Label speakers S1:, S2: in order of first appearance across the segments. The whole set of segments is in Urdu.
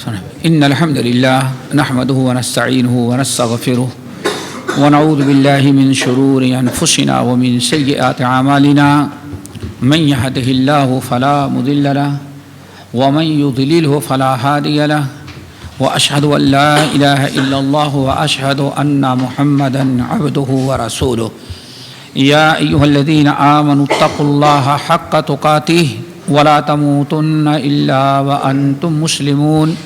S1: إن الحمد لله نحمده ونستعينه ونستغفره ونعوذ بالله من شرور أنفسنا ومن سيئات أعمالنا من يهده الله فلا مضل له ومن يضلله فلا هادي له وأشهد أن لا إله إلا الله وأشهد أن محمدا عبده ورسوله يا أيها الذين آمنوا اتقوا الله حق تقاته ولا تموتن إلا وأنتم مسلمون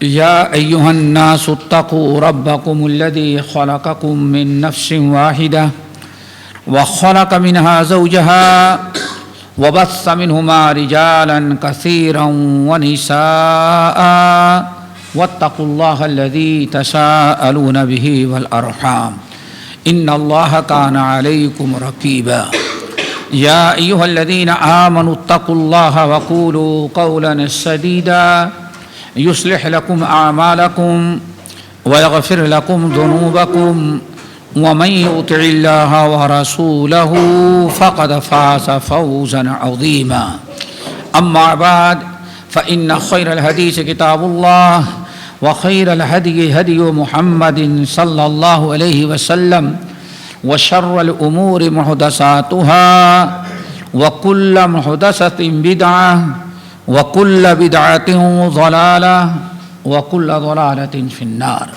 S1: يا أيها الناس اتقوا ربكم الذي خلقكم من نفس واحدة وخلق منها زوجها وبث منهما رجالا كثيرا ونساء واتقوا الله الذي تساءلون به والأرحام إن الله كان عليكم رقيبا يا أيها الذين آمنوا اتقوا الله وقولوا قولا سديدا يصلح لكم أعمالكم ويغفر لكم ذنوبكم ومن يطع الله ورسوله فقد فاز فوزا عظيما أما بعد فإن خير الحديث كتاب الله وخير الهدي هدي محمد صلى الله عليه وسلم وشر الأمور محدثاتها وكل محدثة بدعة وكل بدعة ضلالة وكل ضلالة في النار.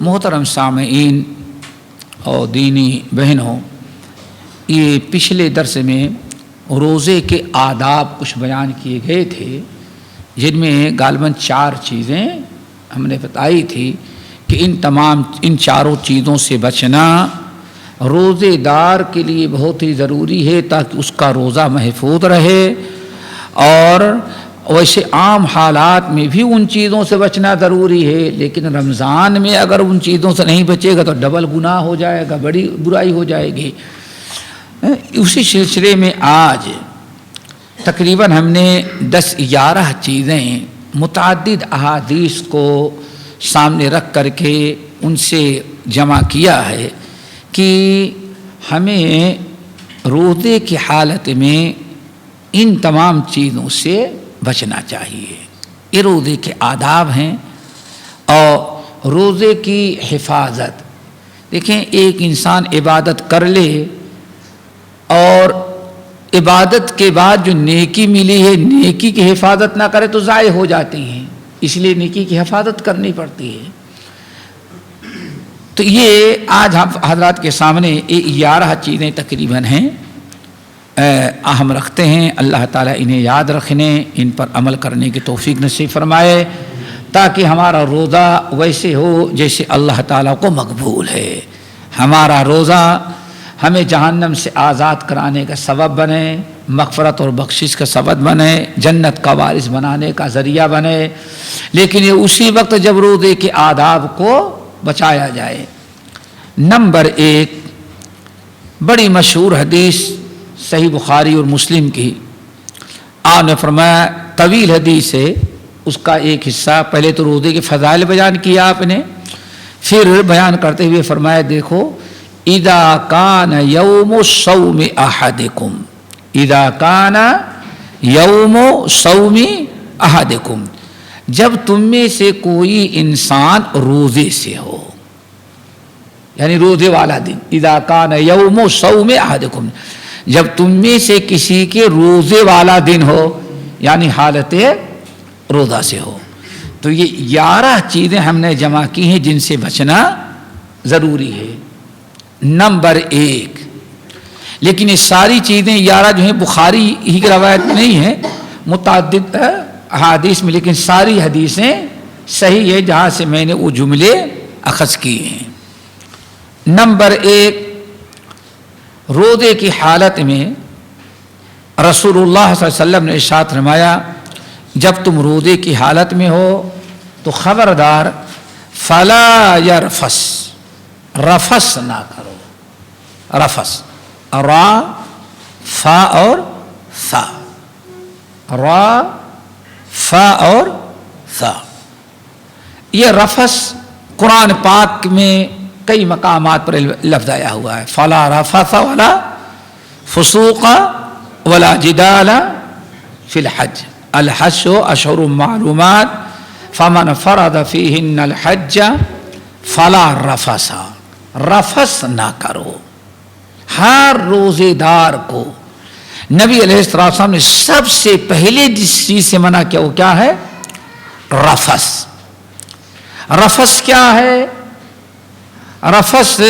S1: محترم سامعین اور دینی بہنوں، یہ پچھلے درس میں روزے کے آداب کچھ بیان کیے گئے تھے، جن میں غالباً 4 چیزیں ہم نے بتائی تھی کہ ان چاروں چیزوں سے بچنا روزے دار کے لیے بہت ہی ضروری ہے تاکہ اس کا روزہ محفوظ رہے، اور ویسے عام حالات میں بھی ان چیزوں سے بچنا ضروری ہے، لیکن رمضان میں اگر ان چیزوں سے نہیں بچے گا تو ڈبل گناہ ہو جائے گا، بڑی برائی ہو جائے گی۔ اسی سلسلے میں آج تقریباً ہم نے 10-11 چیزیں متعدد احادیث کو سامنے رکھ کر کے ان سے جمع کیا ہے کہ ہمیں روزے کی حالت میں ان تمام چیزوں سے بچنا چاہیے۔ یہ روزے کے آداب ہیں اور روزے کی حفاظت۔ دیکھیں، ایک انسان عبادت کر لے اور عبادت کے بعد جو نیکی ملی ہے، نیکی کی حفاظت نہ کرے تو ضائع ہو جاتی ہیں، اس لیے نیکی کی حفاظت کرنی پڑتی ہے۔ تو یہ آج ہم حضرات کے سامنے 11 چیزیں تقریباً ہیں، اہم رکھتے ہیں۔ اللہ تعالیٰ انہیں یاد رکھنے، ان پر عمل کرنے کی توفیق نصیب فرمائے تاکہ ہمارا روزہ ویسے ہو جیسے اللہ تعالیٰ کو مقبول ہے۔ ہمارا روزہ ہمیں جہنم سے آزاد کرانے کا سبب بنے، مغفرت اور بخشش کا سبب بنے، جنت کا وارث بنانے کا ذریعہ بنے، لیکن یہ اسی وقت جب روزے کے آداب کو بچایا جائے۔ نمبر 1، بڑی مشہور حدیث صحیح بخاری اور مسلم کی، آپ نے فرمایا، طویل حدیث ہے، اس کا ایک حصہ پہلے تو روزے کے فضائل بیان کیا آپ نے، پھر بیان کرتے ہوئے فرمایا، دیکھو، اذا کان یوم صوم احدکم، اذا کان یوم صوم احدکم، جب تم میں سے کوئی انسان روزے سے ہو، یعنی روزے والا دن، اذا کان یوم صوم احدکم، جب تم میں سے کسی کے روزے والا دن ہو، یعنی حالت روزہ سے ہو۔ تو یہ 11 چیزیں ہم نے جمع کی ہیں جن سے بچنا ضروری ہے۔ نمبر 1، لیکن یہ ساری چیزیں 11 جو ہیں بخاری ہی کی روایت میں نہیں ہیں، متعدد احادیث میں، لیکن ساری حدیثیں صحیح ہے جہاں سے میں نے وہ جملے اخذ کیے ہیں۔ نمبر 1، روزے کی حالت میں رسول اللہ صلی اللہ علیہ وسلم نے ارشاد فرمایا، جب تم روزے کی حالت میں ہو تو خبردار فلا یرفس، رفس نہ کرو۔ رفس، را، فا اور ثا، را، فا اور ثا، یہ رفس قرآن پاک میں کئی مقامات پر لفظ آیا ہوا ہے، فلا رفث ولا فسوق ولا جدال فی الحج، الحج اشہر معلومات فمن فرض فیہن الحج فلا رفث، رفث نہ کرو۔ ہر روزے دار کو نبی علیہ السلام نے سب سے پہلے جس چیز سے منع کیا وہ کیا ہے؟ رفث۔ رفث کیا ہے؟ رفث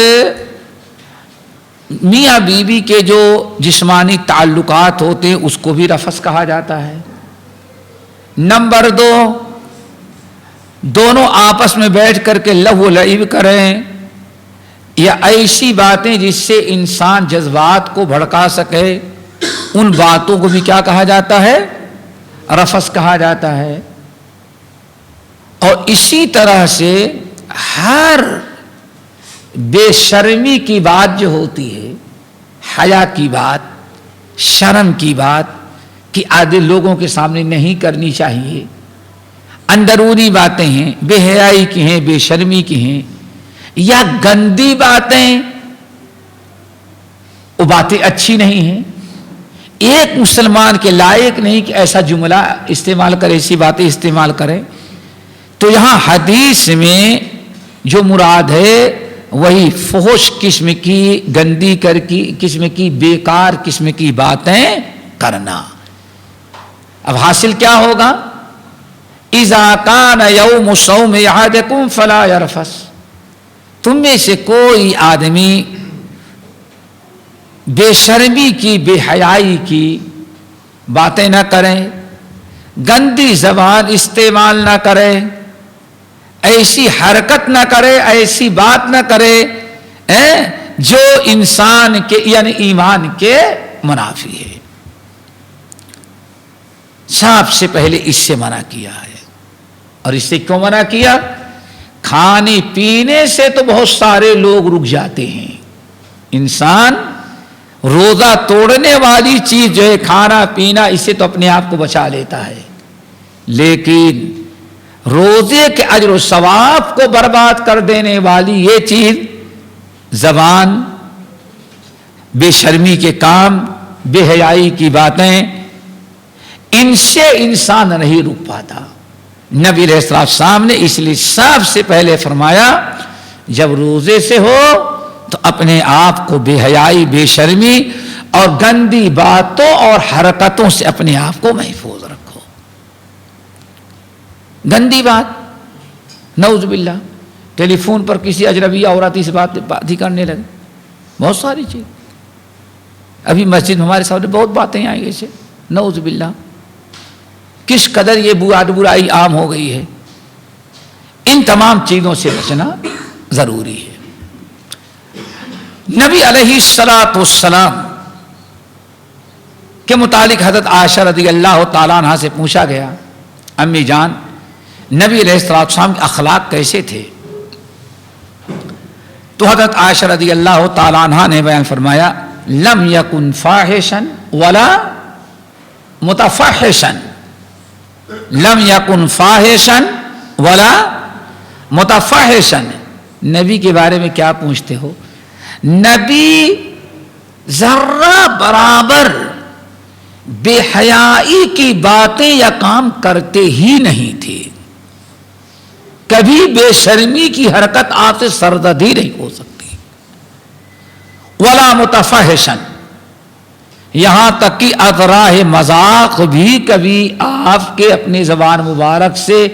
S1: میاں بیوی کے جو جسمانی تعلقات ہوتے ہیں اس کو بھی رفث کہا جاتا ہے۔ نمبر 2، دونوں آپس میں بیٹھ کر کے لہو و لعب کریں یا ایسی باتیں جس سے انسان جذبات کو بھڑکا سکے، ان باتوں کو بھی کیا کہا جاتا ہے؟ رفث کہا جاتا ہے۔ اور اسی طرح سے ہر بے شرمی کی بات جو ہوتی ہے، حیا کی بات، شرم کی بات کہ آدھے لوگوں کے سامنے نہیں کرنی چاہیے، اندرونی باتیں ہیں، بے حیائی کی ہیں، بے شرمی کی ہیں، یا گندی باتیں، وہ باتیں اچھی نہیں ہیں، ایک مسلمان کے لائق نہیں کہ ایسا جملہ استعمال کرے، ایسی باتیں استعمال کرے۔ تو یہاں حدیث میں جو مراد ہے وہی فحش قسم کی، گندی قسم کی، بیکار قسم کی باتیں کرنا۔ اب حاصل کیا ہوگا؟ اذا کان یوم صوم احدکم فلا یرفث، تم میں سے کوئی آدمی بے شرمی کی، بے حیائی کی باتیں نہ کریں، گندی زبان استعمال نہ کرے، ایسی حرکت نہ کرے، ایسی بات نہ کرے جو انسان کے یعنی ایمان کے منافی ہے۔ سب سے پہلے اس سے منع کیا ہے۔ اور اس سے کیوں منع کیا؟ کھانے پینے سے تو بہت سارے لوگ رک جاتے ہیں، انسان روزہ توڑنے والی چیز جو ہے کھانا پینا، اس سے تو اپنے آپ کو بچا لیتا ہے، لیکن روزے کے اجر و ثواب کو برباد کر دینے والی یہ چیز، زبان، بے شرمی کے کام، بے حیائی کی باتیں، ان سے انسان نہیں رک پاتا۔ نبی علیہ السلام نے اس لیے سب سے پہلے فرمایا جب روزے سے ہو تو اپنے آپ کو بے حیائی، بے شرمی اور گندی باتوں اور حرکتوں سے اپنے آپ کو محفوظ رکھو۔ گندی بات، نعوذ باللہ، ٹیلی فون پر کسی اجنبی عورت سے بات ہی کرنے لگے، بہت ساری چیز۔ ابھی مسجد میں ہمارے سامنے بہت باتیں آئیں ایسے، نعوذ باللہ، کس قدر یہ برائی عام ہو گئی ہے۔ ان تمام چیزوں سے بچنا ضروری ہے۔ نبی علیہ السلام کے متعلق حضرت عائشہ رضی اللہ تعالیٰ عنہ سے پوچھا گیا، امی جان نبی علیہ السلام کے اخلاق کیسے تھے؟ تو حضرت عائشہ رضی اللہ تعالیٰ عنہ نے بیان فرمایا، لم یکن فاحشا ولا متفحشا، لم یکن فاحشا ولا متفحشا۔ نبی کے بارے میں کیا پوچھتے ہو؟ نبی ذرہ برابر بے حیائی کی باتیں یا کام کرتے ہی نہیں تھے، کبھی بے شرمی کی حرکت آپ سے سرزد ہی نہیں ہو سکتی، ولا متفحشا، یہاں تک کہ اطراح مذاق بھی کبھی آپ کے اپنی زبان مبارک سے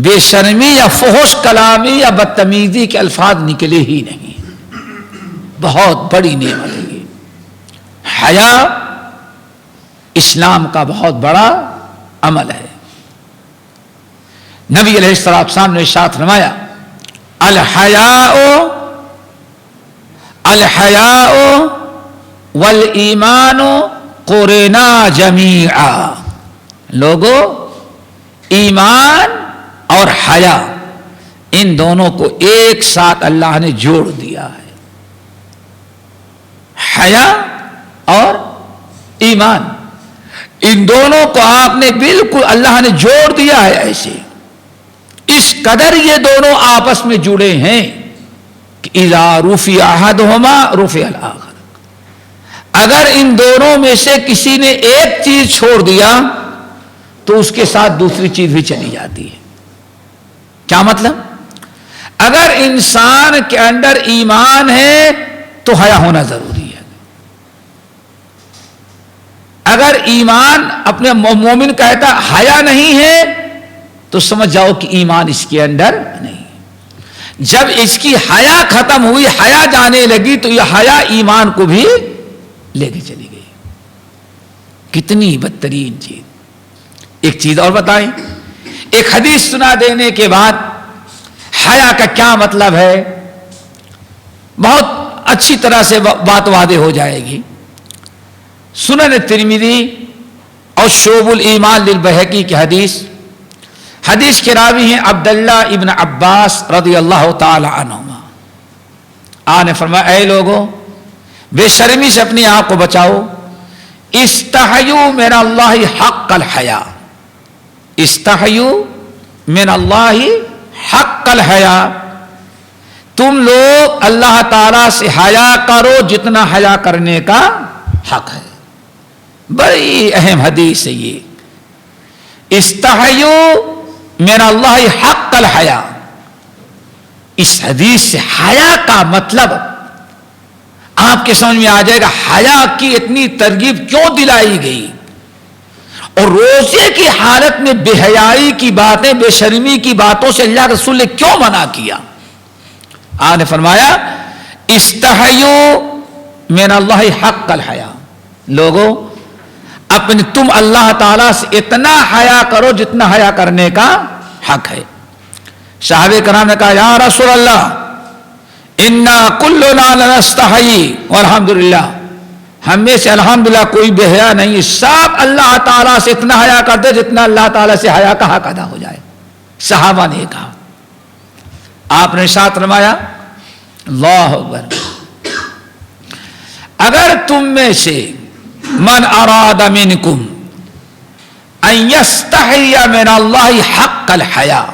S1: بے شرمی یا فحش کلامی یا بدتمیزی کے الفاظ نکلے ہی نہیں۔ بہت بڑی نعمت ہے یہ۔ حیا اسلام کا بہت بڑا عمل ہے۔ نبی علیہ السلام نے ارشاد فرمایا، الحیاء والایمان قرنا جمیعا، لوگو ایمان اور حیا ان دونوں کو ایک ساتھ اللہ نے جوڑ دیا ہے۔ حیا اور ایمان ان دونوں کو آپ نے بالکل اللہ نے جوڑ دیا ہے ایسے، اس قدر یہ دونوں آپس میں جڑے ہیں کہ اذا رفع احدہما رفع الاخر، اگر ان دونوں میں سے کسی نے ایک چیز چھوڑ دیا تو اس کے ساتھ دوسری چیز بھی چلی جاتی ہے. کیا مطلب؟ اگر انسان کے اندر ایمان ہے تو حیا ہونا ضروری ہے. اگر ایمان اپنے مومن کہتا حیا نہیں ہے تو سمجھ جاؤ کہ ایمان اس کے اندر نہیں. جب اس کی حیا ختم ہوئی، حیا جانے لگی، تو یہ حیا ایمان کو بھی لے کے چلی گئی. کتنی بدترین چیز. ایک چیز اور بتائیں، ایک حدیث سنا دینے کے بعد حیا کا کیا مطلب ہے بہت اچھی طرح سے بات واضح ہو جائے گی. سنن ترمذی اور شعب الایمان للبیہقی کی حدیث کے راوی ہیں عبداللہ ابن عباس رضی اللہ تعالی عنہما. آقا نے فرمایا اے لوگوں، بے شرمی سے اپنی آنکھ کو بچاؤ. استحیوا من اللہ حق الحیا. استحیوا من اللہ حق الحیا. تم لوگ اللہ تعالی سے حیا کرو جتنا حیا کرنے کا حق ہے. بڑی اہم حدیث ہے یہ. استحیوا من اللہ حق الحیا. اس حدیث سے حیا کا مطلب آپ کے سمجھ میں آ جائے گا. حیا کی اتنی ترغیب کیوں دلائی گئی، اور روزے کی حالت میں بے حیائی کی باتیں، بے شرمی کی باتوں سے اللہ رسول نے کیوں منع کیا؟ آپ نے فرمایا استحیوا من اللہ حق الحیا. لوگوں، اپنے تم اللہ تعالیٰ سے اتنا حیا کرو جتنا حیا کرنے کا حق ہے. صحابہ کرام نے کہا یا رسول اللہ انا کلنا لنستحی والحمدللہ، ہم میں سے الحمدللہ کوئی بے حیا نہیں، سب اللہ تعالیٰ سے اتنا حیا کرتے جتنا اللہ تعالیٰ سے حیا کا حق ادا ہو جائے. صحابہ نے کہا. آپ نے ارشاد فرمایا اللہ اکبر، اگر تم میں سے من اراد منکم ان یستحی من اللہ حق الحیا.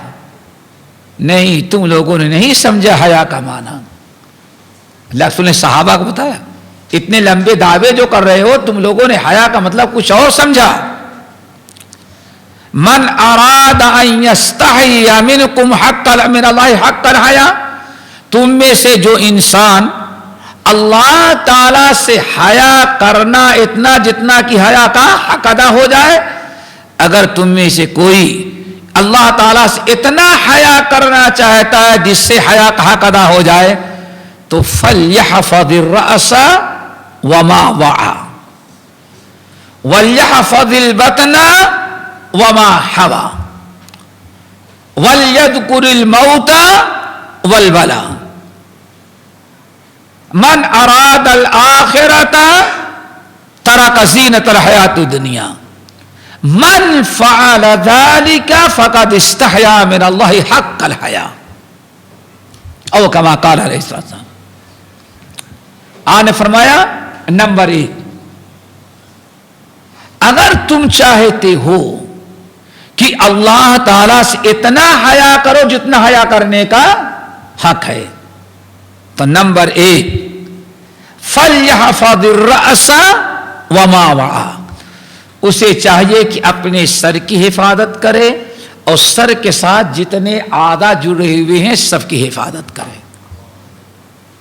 S1: نہیں، تم لوگوں نے نہیں سمجھا حیا کا معنی. اللہ رسول نے صحابہ کو بتایا. اتنے لمبے دعوے جو کر رہے ہو، تم لوگوں نے حیا کا مطلب کچھ اور سمجھا. من اراد ان یستحی منکم من اللہ حق الحیا. تم میں سے جو انسان اللہ تعالی سے حیا کرنا اتنا جتنا کہ حیا کا حق ادا ہو جائے، اگر تم میں سے کوئی اللہ تعالیٰ سے اتنا حیا کرنا چاہتا ہے جس سے حیا کا حق ادا ہو جائے، تو فَلْيَحْفَظِ الرَّأْسَ وَمَا وَعَى وَلْيَحْفَظِ الْبَطْنَ وَمَا حَوَى وَلْيَذْكُرِ الْمَوْتَ وَالْبَلَى. من اراد الآخرۃ ترک زینۃ الحیاۃ الدنیا. من فعل ذلك فقد استحیا من اللہ حق الحیا. او کما قال علیہ السلام. آپ نے فرمایا نمبر 1، اگر تم چاہتے ہو کہ اللہ تعالی سے اتنا حیا کرو جتنا حیا کرنے کا حق ہے، تو نمبر 1 فَلْيَحْفَظِ الرَّأْسَ وَمَا وَعَى. اسے چاہیے کہ اپنے سر کی حفاظت کرے اور سر کے ساتھ جتنے اعضاء جڑے ہوئے ہیں سب کی حفاظت کرے.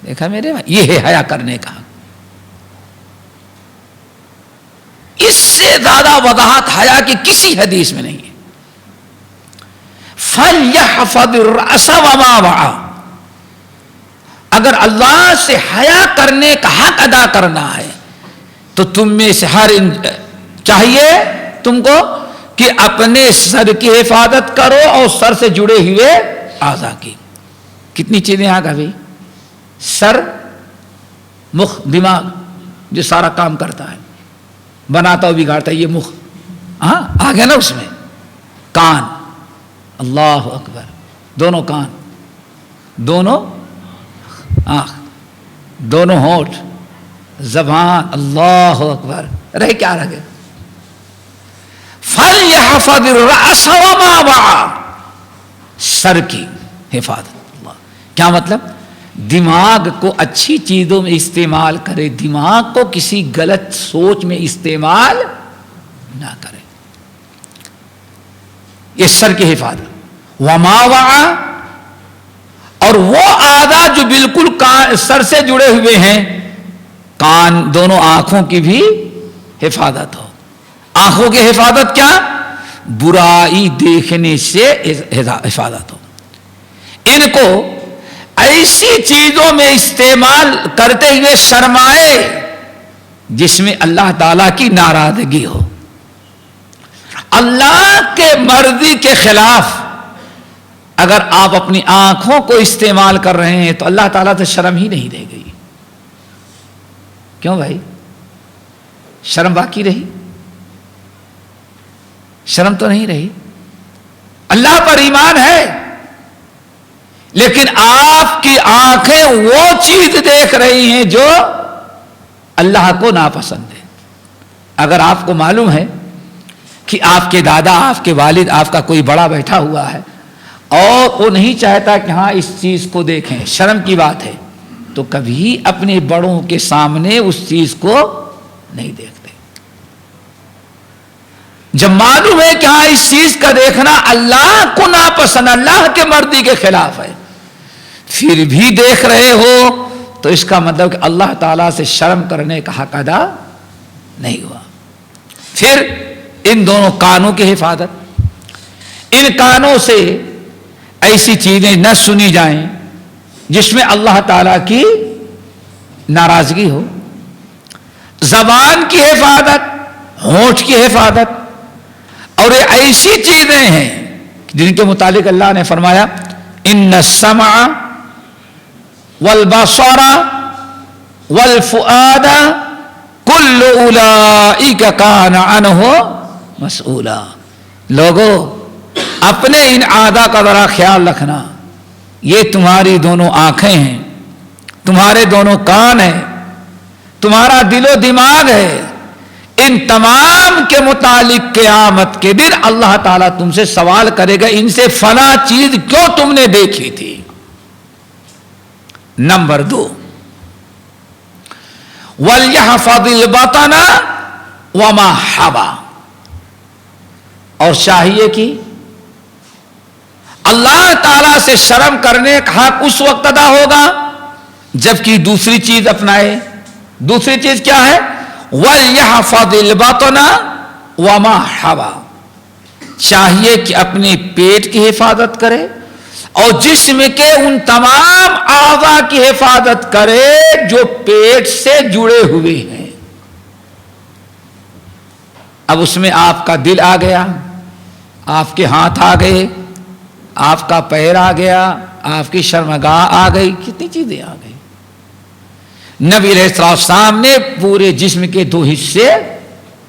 S1: دیکھا میرے بھائی، یہ ہے حیا کرنے کا. اس سے زیادہ وضاحت حیا کی کسی حدیث میں نہیں ہے. فَلْيَحْفَظِ الرَّأْسَ وَمَا وَعَى. اگر اللہ سے حیا کرنے کا حق ادا کرنا ہے تو تم میں سے ہر چاہیے تم کو کہ اپنے سر کی حفاظت کرو اور سر سے جڑے ہوئے اعضاء کی. کتنی چیزیں آ گئی؟ سر، مخ، دماغ جو سارا کام کرتا ہے، بناتا ہو بگاڑتا ہے، یہ مخ آ گیا نا اس میں. کان، اللہ اکبر، دونوں کان، دونوں آنکھ، دونوں ہونٹ، زبان، اللہ اکبر. رہے کیا رہ گئے؟ فَلْيَحْفَظِ الرَّأْسَ وَمَا وَعَى. سر کی حفاظت. اللہ کیا مطلب؟ دماغ کو اچھی چیزوں میں استعمال کرے، دماغ کو کسی غلط سوچ میں استعمال نہ کرے. یہ سر کی حفاظت، وما وعا، اور وہ اعضاء جو بالکل سر سے جڑے ہوئے ہیں، کان، دونوں آنکھوں کی بھی حفاظت ہو۔ آنکھوں کی حفاظت کیا؟ برائی دیکھنے سے حفاظت ہو۔ ان کو ایسی چیزوں میں استعمال کرتے ہوئے شرمائے جس میں اللہ تعالیٰ کی ناراضگی ہو۔ اللہ کے مرضی کے خلاف اگر آپ اپنی آنکھوں کو استعمال کر رہے ہیں تو اللہ تعالیٰ تو شرم ہی نہیں رہ گئی۔ کیوں بھائی؟ شرم باقی رہی؟ شرم تو نہیں رہی۔ اللہ پر ایمان ہے، لیکن آپ کی آنکھیں وہ چیز دیکھ رہی ہیں جو اللہ کو ناپسند ہے۔ اگر آپ کو معلوم ہے کہ آپ کے دادا، آپ کے والد، آپ کا کوئی بڑا بیٹھا ہوا ہے اور وہ نہیں چاہتا کہ ہاں اس چیز کو دیکھیں، شرم کی بات ہے، تو کبھی اپنے بڑوں کے سامنے اس چیز کو نہیں دیکھتے۔ جب معلوم ہے کہ ہاں اس چیز کا دیکھنا اللہ کو ناپسند، اللہ کے مرضی کے خلاف ہے، پھر بھی دیکھ رہے ہو تو اس کا مطلب کہ اللہ تعالیٰ سے شرم کرنے کا حق ادا نہیں ہوا۔ پھر ان دونوں کانوں کی حفاظت، ان کانوں سے ایسی چیزیں نہ سنی جائیں جس میں اللہ تعالیٰ کی ناراضگی ہو۔ زبان کی حفاظت، ہونٹ کی حفاظت، اور یہ ایسی چیزیں ہیں جن کے متعلق اللہ نے فرمایا ان السمع والبصر والفؤاد کل اولئک کان عنہ مسئولا۔ لوگوں، اپنے ان اعضاء کا ذرا خیال رکھنا، یہ تمہاری دونوں آنکھیں ہیں، تمہارے دونوں کان ہیں، تمہارا دل و دماغ ہے، ان تمام کے متعلق قیامت کے دن اللہ تعالیٰ تم سے سوال کرے گا ان سے فلاں چیز کیوں تم نے دیکھی تھی۔ نمبر 2، وَلْيَحْفَظِ الْبَطَنَ وَمَا حَوَى، اور چاہیے کہ اللہ تعالیٰ سے شرم کرنے کا حق اس وقت ادا ہوگا جبکہ دوسری چیز اپنائے۔ دوسری چیز کیا ہے؟ وَلْيَحْفَظِ الْبَطْنَ وَمَا حَوَى، چاہیے کہ اپنے پیٹ کی حفاظت کرے اور جسم کے ان تمام اعضاء کی حفاظت کرے جو پیٹ سے جڑے ہوئے ہیں۔ اب اس میں آپ کا دل آ گیا، آپ کے ہاتھ آ گئے، آپ کا پیر آ گیا، آپ کی شرمگاہ آ گئی، کتنی چیزیں آ گئی۔ نبی علیہ السلام نے پورے جسم کے 2 حصے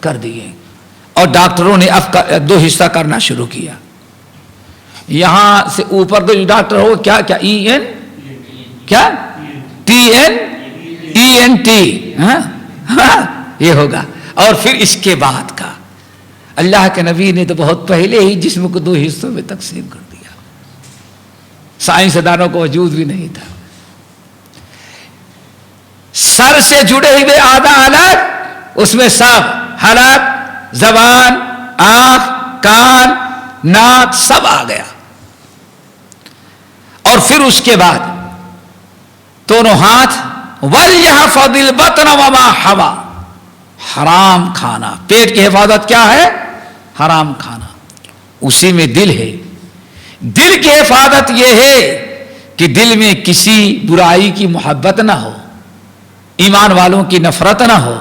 S1: کر دیے اور ڈاکٹروں نے اب 2 حصہ کرنا شروع کیا۔ یہاں سے اوپر تو ڈاکٹر ہو کیا کیا ای این کیا ٹی این ای این ٹی، یہ ہوگا، اور پھر اس کے بعد کا اللہ کے نبی نے تو بہت پہلے ہی جسم کو 2 حصوں میں تقسیم کر دیا، سائنسدانوں کو وجود بھی نہیں تھا۔ سر سے جڑے ہوئے اعضاء الگ، اس میں سب حلق، زبان، آنکھ، کان، ناک سب آ گیا، اور پھر اس کے بعد دونوں ہاتھ، وَلْيَحْفَظِ الْبَطْنَ وَمَا حَوَى، حرام کھانا۔ پیٹ کی حفاظت کیا ہے؟ حرام کھانا۔ اسی میں دل ہے، دل کی حفاظت یہ ہے کہ دل میں کسی برائی کی محبت نہ ہو، ایمان والوں کی نفرت نہ ہو،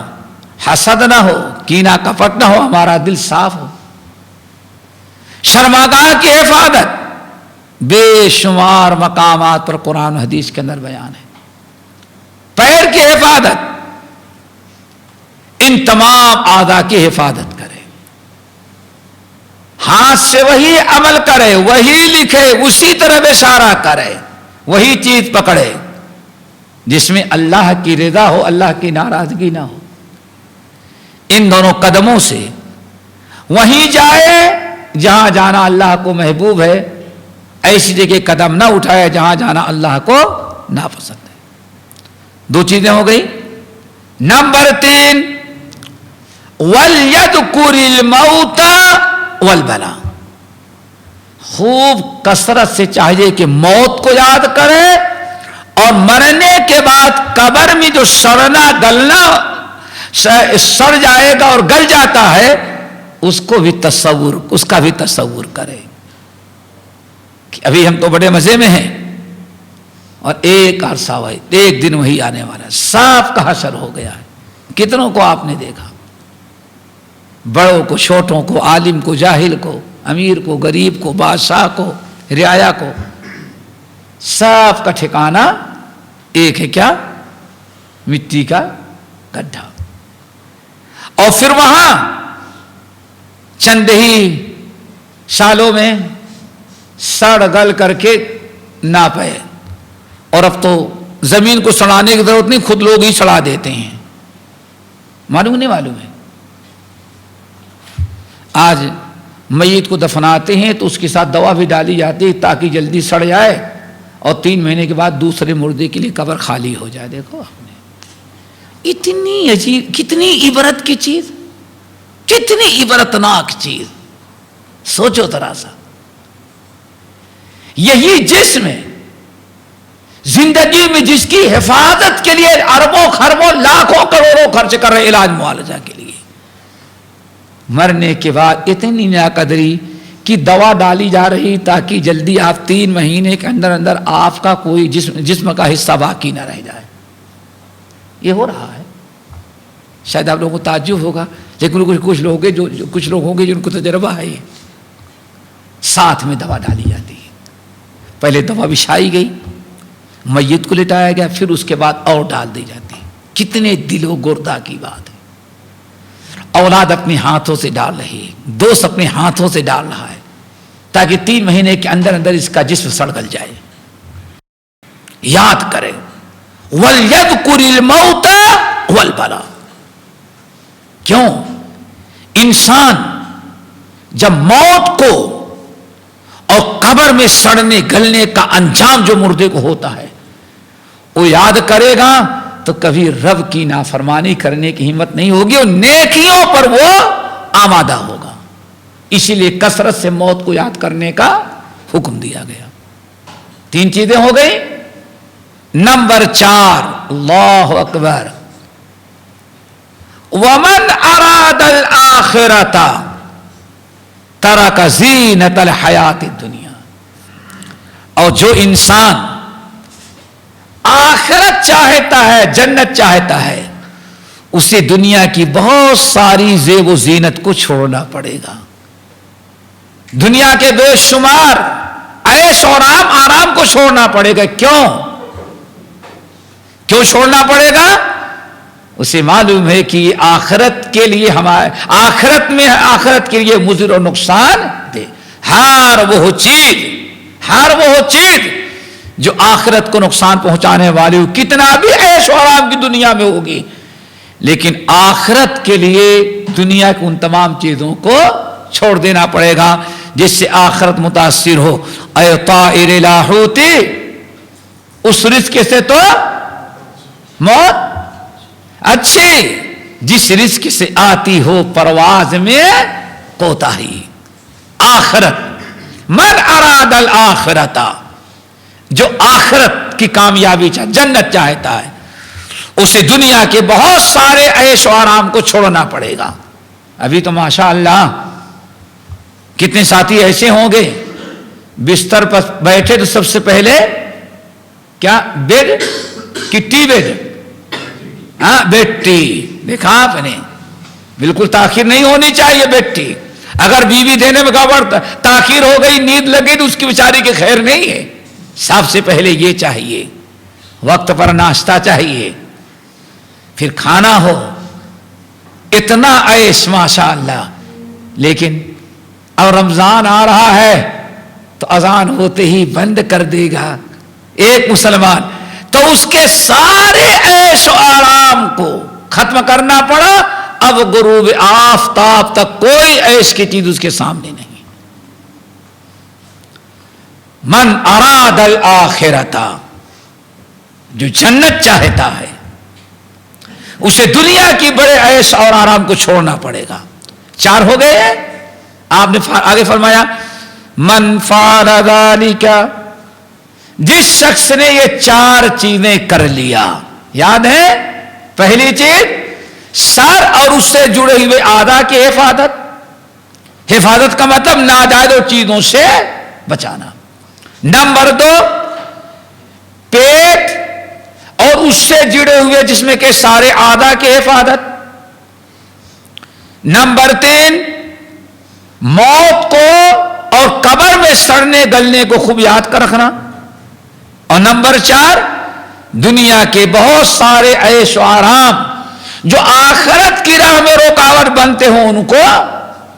S1: حسد نہ ہو، کینہ کپٹ نہ ہو، ہمارا دل صاف ہو۔ شرمگاہ کی حفاظت بے شمار مقامات پر قرآن و حدیث کے اندر بیان ہے۔ پیر کی حفاظت، ان تمام اعضاء کی حفاظت کرے، ہاتھ سے وہی عمل کرے، وہی لکھے، اسی طرح اشارہ کرے، وہی چیز پکڑے جس میں اللہ کی رضا ہو، اللہ کی ناراضگی نہ ہو۔ ان دونوں قدموں سے وہیں جائے جہاں جانا اللہ کو محبوب ہے، ایسی جگہ قدم نہ اٹھائے جہاں جانا اللہ کو ناپسند ہے۔ 2 چیزیں ہو گئی۔ نمبر 3، وَلْيَذْكُرِ الْمَوْتَ وَالْبَلَا، خوب کثرت سے چاہیے کہ موت کو یاد کرے اور مرنے کے بعد قبر میں جو سڑنا گلنا سڑ جائے گا اور گل جاتا ہے اس کا بھی تصور کرے کہ ابھی ہم تو بڑے مزے میں ہیں اور ایک عرصہ ایک دن وہی آنے والا ہے، صاف کا حشر ہو گیا ہے۔ کتنوں کو آپ نے دیکھا، بڑوں کو چھوٹوں کو، عالم کو جاہل کو، امیر کو غریب کو، بادشاہ کو رعایا کو، صاف کا ٹھکانہ ایک ہے، کیا؟ مٹی کا گڈھا۔ اور پھر وہاں چند ہی سالوں میں سڑ گل کر کے ناپے، اور اب تو زمین کو سڑانے کی ضرورت نہیں، خود لوگ ہی سڑا دیتے ہیں۔ معلوم نہیں معلوم ہے؟ آج میت کو دفناتے ہیں تو اس کے ساتھ دوا بھی ڈالی جاتی ہے تاکہ جلدی سڑ جائے اور 3 مہینے کے بعد دوسرے مردے کے لیے قبر خالی ہو جائے۔ دیکھو آپ نے اتنی عجیب، کتنی عبرت کی چیز، کتنی عبرتناک چیز، سوچو ذرا سا۔ یہی جسم ہے زندگی میں جس کی حفاظت کے لیے اربوں خربوں لاکھوں کروڑوں خرچ کر رہے علاج معالجہ کے لیے، مرنے کے بعد اتنی ناقدری کی دوا ڈالی جا رہی تاکہ جلدی آپ 3 مہینے کے اندر اندر آپ کا کوئی جسم کا حصہ باقی نہ رہ جائے۔ یہ ہو رہا ہے، شاید آپ لوگوں کو تعجب ہوگا، لیکن کچھ لوگ ہوں گے جن کو تجربہ ہے۔ ساتھ میں دوا ڈالی جاتی ہے، پہلے دوا بچھائی گئی، میت کو لٹایا گیا، پھر اس کے بعد اور ڈال دی جاتی ہے۔ کتنے دل و گردہ کی بات ہے۔ اولاد اپنے ہاتھوں سے ڈال رہی ہے، دوست اپنے ہاتھوں سے ڈال رہا ہے تاکہ 3 مہینے کے اندر اندر اس کا جسم سڑ گل جائے۔ یاد کرے وَلْيَذْكُرِ الْمَوْتَ وَالْبَلَا۔ کیوں؟ انسان جب موت کو اور قبر میں سڑنے گلنے کا انجام جو مردے کو ہوتا ہے وہ یاد کرے گا تو کبھی رب کی نافرمانی کرنے کی ہمت نہیں ہوگی اور نیکیوں پر وہ آمادہ ہوگا۔ اسی لیے کثرت سے موت کو یاد کرنے کا حکم دیا گیا۔ 3 چیزیں ہو گئی۔ نمبر 4، اللہ اکبر، وَمَنْ أَرَادَ الْآخِرَةَ تَرَكَ زِينَةَ الْحَيَاةِ الدُّنْيَا۔ اور جو انسان آخرت چاہتا ہے، جنت چاہتا ہے، اسے دنیا کی بہت ساری زیب و زینت کو چھوڑنا پڑے گا۔ دنیا کے بے شمار عیش اور آرام کو چھوڑنا پڑے گا۔ کیوں چھوڑنا پڑے گا؟ اسے معلوم ہے کہ آخرت کے لیے آخرت کے لیے مضر اور نقصان دے۔ ہر وہ چیز جو آخرت کو نقصان پہنچانے والی ہو، کتنا بھی عیش و آرام کی دنیا میں ہوگی، لیکن آخرت کے لیے دنیا کی ان تمام چیزوں کو چھوڑ دینا پڑے گا جس سے آخرت متاثر ہو۔ اے طائر لاحوتی، اس رزق سے تو موت اچھی جس رزق سے آتی ہو پرواز میں کوتاہی۔ آخرت، من اراد الآخرت، جو آخرت کی کامیابی جنت چاہتا ہے، اسے دنیا کے بہت سارے عیش و آرام کو چھوڑنا پڑے گا۔ ابھی تو ماشاءاللہ کتنے ساتھی ایسے ہوں گے، بستر پر بیٹھے تو سب سے پہلے کیا؟ بیڈ کی ٹی بیڈ، ہاں بیڈ ٹی، دیکھا آپ نے؟ بالکل تاخیر نہیں ہونی چاہیے بیڈ ٹی۔ اگر بیوی دینے میں گڑبڑ تاخیر ہو گئی، نیند لگی تو اس کی بیچاری کی خیر نہیں ہے۔ سب سے پہلے یہ چاہیے، وقت پر ناشتہ چاہیے، پھر کھانا ہو، اتنا عیش ماشاءاللہ۔ لیکن اب رمضان آ رہا ہے تو اذان ہوتے ہی بند کر دے گا ایک مسلمان، تو اس کے سارے عیش و آرام کو ختم کرنا پڑا۔ اب غروب آفتاب تک کوئی عیش کی چیز اس کے سامنے نہیں۔ من اراد الآخرۃ، جو جنت چاہتا ہے اسے دنیا کی بڑے عیش اور آرام کو چھوڑنا پڑے گا۔ 4 ہو گئے۔ آپ نے آگے فرمایا من فعل ذلك، جس شخص نے یہ 4 چیزیں کر لیا. یاد ہے؟ پہلی چیز سر اور اس سے جڑے ہوئے اعضاء کی حفاظت. حفاظت کا مطلب ناجائز چیزوں سے بچانا. نمبر 2 پیٹ اور اس سے جڑے ہوئے جسم کے سارے اعضاء کی حفاظت. نمبر 3 موت کو اور قبر میں سڑنے گلنے کو خوب یاد کر رکھنا. اور نمبر 4 دنیا کے بہت سارے عیش و آرام جو آخرت کی راہ میں رکاوٹ بنتے ہوں ان کو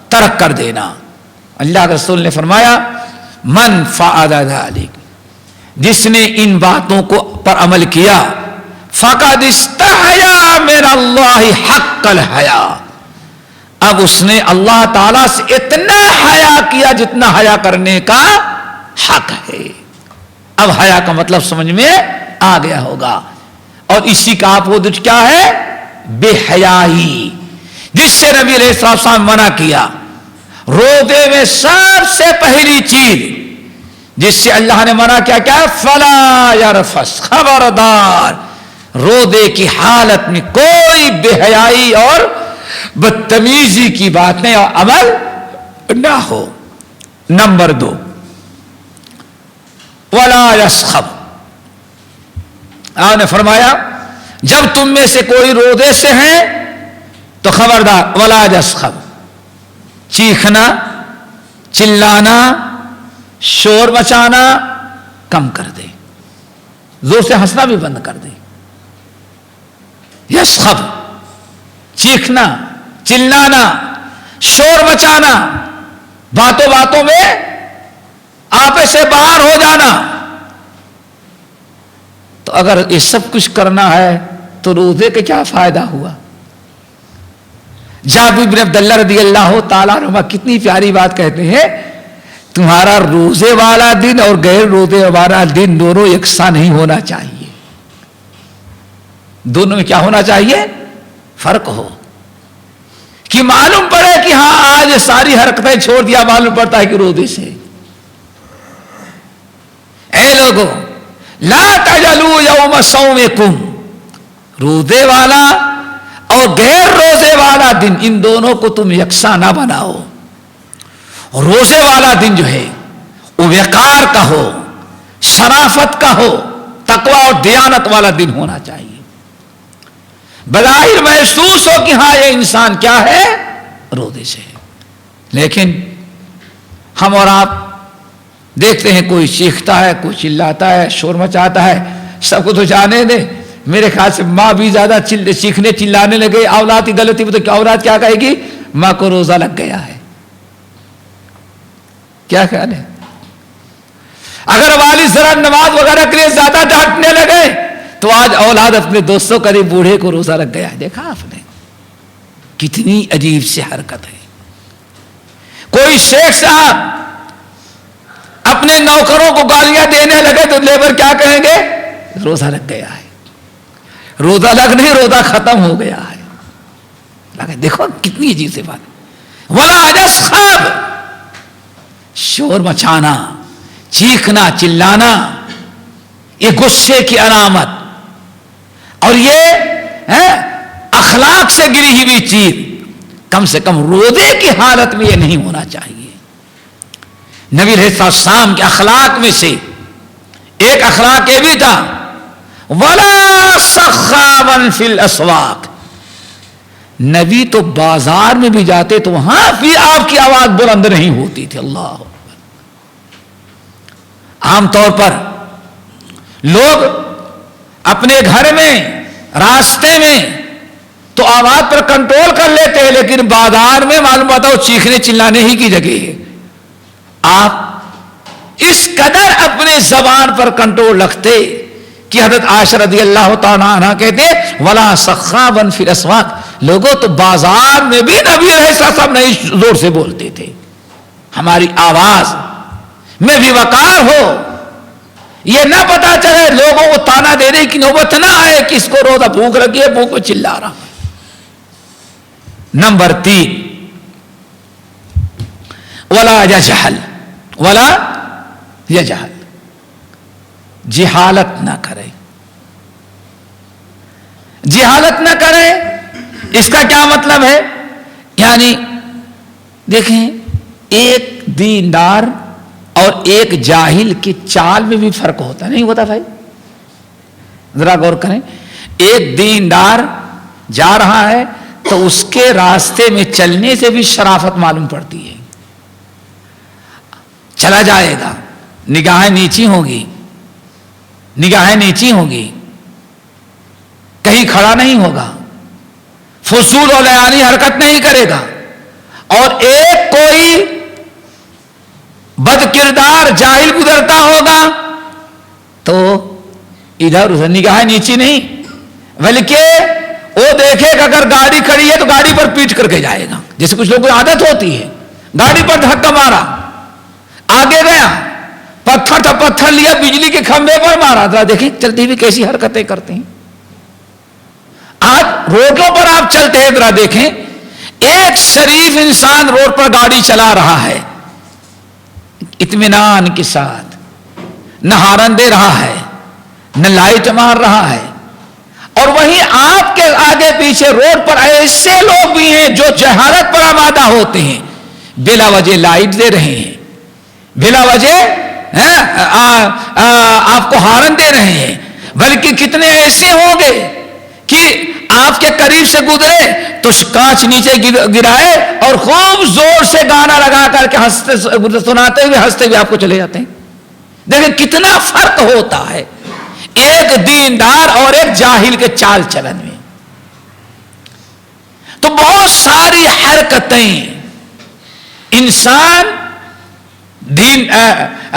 S1: ترک کر دینا. اللہ کے رسول نے فرمایا من فعل ذلک، جس نے ان باتوں کو پر عمل کیا، فقد استحیا من اللہ حق الحیا، اب اس نے اللہ تعالی سے اتنا حیا کیا جتنا حیا کرنے کا حق ہے. اب حیا کا مطلب سمجھ میں آ گیا ہوگا. اور اسی کا اپوزٹ کیا ہے؟ بے حیائی، جس سے نبی علیہ السلام منع کیا. روزے میں سب سے پہلی چیز جس سے اللہ نے منع کیا کیا؟ فلا یرفث، خبردار روزے کی حالت میں کوئی بے حیائی اور بدتمیزی کی باتیں اور عمل نہ ہو. نمبر 2 ولا یسخب، آپ نے فرمایا جب تم میں سے کوئی روزے سے ہیں تو خبردار ولا یسخب، چیخنا، چلانا، شور مچانا کم کر دے، زور سے ہنسنا بھی بند کر دے. یسخب چیخنا، چلانا، شور مچانا، باتوں باتوں میں آپے سے باہر ہو جانا. تو اگر یہ سب کچھ کرنا ہے تو روزے کا کیا فائدہ ہوا؟ جابر بن عبداللہ رضی اللہ تعالیٰ عنہ کتنی پیاری بات کہتے ہیں، تمہارا روزے والا دن اور غیر روزے والا دن دونوں یکساں نہیں ہونا چاہیے. دونوں میں کیا ہونا چاہیے؟ فرق ہو. کہ معلوم پڑے کہ ہاں آج ساری حرکتیں چھوڑ دیا، معلوم پڑتا ہے کہ روزے سے. اے لوگوں لا تجلوا یوم صومکم، روزے والا اور غیر روزے والا دن ان دونوں کو تم یکساں نہ بناؤ. روزے والا دن جو ہے وہ وقار کا ہو، شرافت کا ہو، تقوی اور دیانت والا دن ہونا چاہیے. بظاہر محسوس ہو کہ ہاں یہ انسان کیا ہے؟ روزے سے ہے. لیکن ہم اور آپ دیکھتے ہیں کوئی چیختا ہے، کوئی چلاتا ہے، شور مچاتا ہے. سب کو تو جانے دے. میرے خیال سے ماں بھی زیادہ چیخنے چلانے لگے، اولاد کی غلطی تو کیا اولاد کیا کہے گی؟ ماں کو روزہ لگ گیا ہے. کیا خیال ہے؟ اگر والد ذرا نماز وغیرہ کے لیے زیادہ ڈانٹنے لگے تو آج اولاد اپنے دوستوں کرے بوڑھے کو روزہ لگ گیا. دیکھا آپ نے کتنی عجیب سی حرکت ہے. کوئی شیخ صاحب اپنے نوکروں کو گالیاں دینے لگے تو لیبر کیا کہیں گے؟ روزہ لگ گیا ہے. روزہ لگ نہیں، روزہ ختم ہو گیا ہے. دیکھو کتنی عجیب سی بات. ولا یسخب، شور مچانا، چیخنا چلانا یہ غصے کی علامت اور یہ اخلاق سے گری ہوئی چیز. کم سے کم روزے کی حالت میں یہ نہیں ہونا چاہیے. نبی علیہ السلام کے اخلاق میں سے ایک اخلاق یہ بھی تھا وَلَا سَخَّابًا فِي الْأَسْوَاقِ، نبی تو بازار میں بھی جاتے تو وہاں بھی آپ کی آواز بلند نہیں ہوتی تھی. اللہ عام طور پر لوگ اپنے گھر میں، راستے میں تو آواز پر کنٹرول کر لیتے ہیں، لیکن بازار میں معلوم ہوتا ہے چیخنے چلانے ہی کی جگہ ہے. آپ اس قدر اپنے زبان پر کنٹرول رکھتے کہ حضرت عائشہ رضی اللہ تعالیٰ عنہ کہتے وَلَا سَخَّابًا فِي الْأَسْوَاقِ، لوگوں تو بازار میں بھی نبی علیہ السلام نہیں زور سے بولتے تھے. ہماری آواز میں بھی وقار ہو، یہ نہ پتا چلے لوگوں کو تانا دینے کی نوبت نہ آئے کہ اس کو روزہ بھوک لگی ہے، بھوک میں چلا رہا. نمبر 3 وَلَا يَجْهَلْ، ولا یجہل، جہالت نہ کرے، جہالت نہ کرے۔ اس کا کیا مطلب ہے؟ یعنی دیکھیں، ایک دیندار اور ایک جاہل کی چال میں بھی فرق ہوتا نہیں ہوتا بھائی؟ ذرا غور کریں، ایک دیندار جا رہا ہے تو اس کے راستے میں چلنے سے بھی شرافت معلوم پڑتی ہے، چلا جائے گا، نگاہیں نیچی ہوگی، نگاہیں نیچی ہوگی، کہیں کھڑا نہیں ہوگا، فضول و لیانی حرکت نہیں کرے گا۔ اور ایک کوئی بد کردار جاہل گزرتا ہوگا تو ادھر ادھر نگاہیں نیچی نہیں، بلکہ وہ دیکھے کہ اگر گاڑی کھڑی ہے تو گاڑی پر پیٹ کر کے جائے گا، جیسے کچھ لوگوں کی عادت ہوتی ہے، گاڑی پر دھکا مارا، آگے گیا، پتھر تھا، پتھر لیا، بجلی کے کھمبے پر مارا۔ ذرا دیکھیں چلتے ہوئے کیسی حرکتیں کرتے ہیں۔ آج روڈوں پر آپ چلتے ہیں، ذرا دیکھیں، ایک شریف انسان روڈ پر گاڑی چلا رہا ہے اطمینان کے ساتھ، نہ ہارن دے رہا ہے، نہ لائٹ مار رہا ہے، اور وہیں آپ کے آگے پیچھے روڈ پر ایسے لوگ بھی ہیں جو جہالت پر آمادہ ہوتے ہیں، بلا وجہ لائٹ دے رہے ہیں، بلا وجہ آپ کو ہارن دے رہے ہیں، بلکہ کتنے ایسے ہوں گے کہ آپ کے قریب سے گزرے تو کانچ نیچے گرائے اور خوب زور سے گانا لگا کر کے سناتے ہوئے ہنستے ہوئے آپ کو چلے جاتے ہیں۔ دیکھیں کتنا فرق ہوتا ہے ایک دیندار اور ایک جاہل کے چال چلن میں۔ تو بہت ساری حرکتیں انسان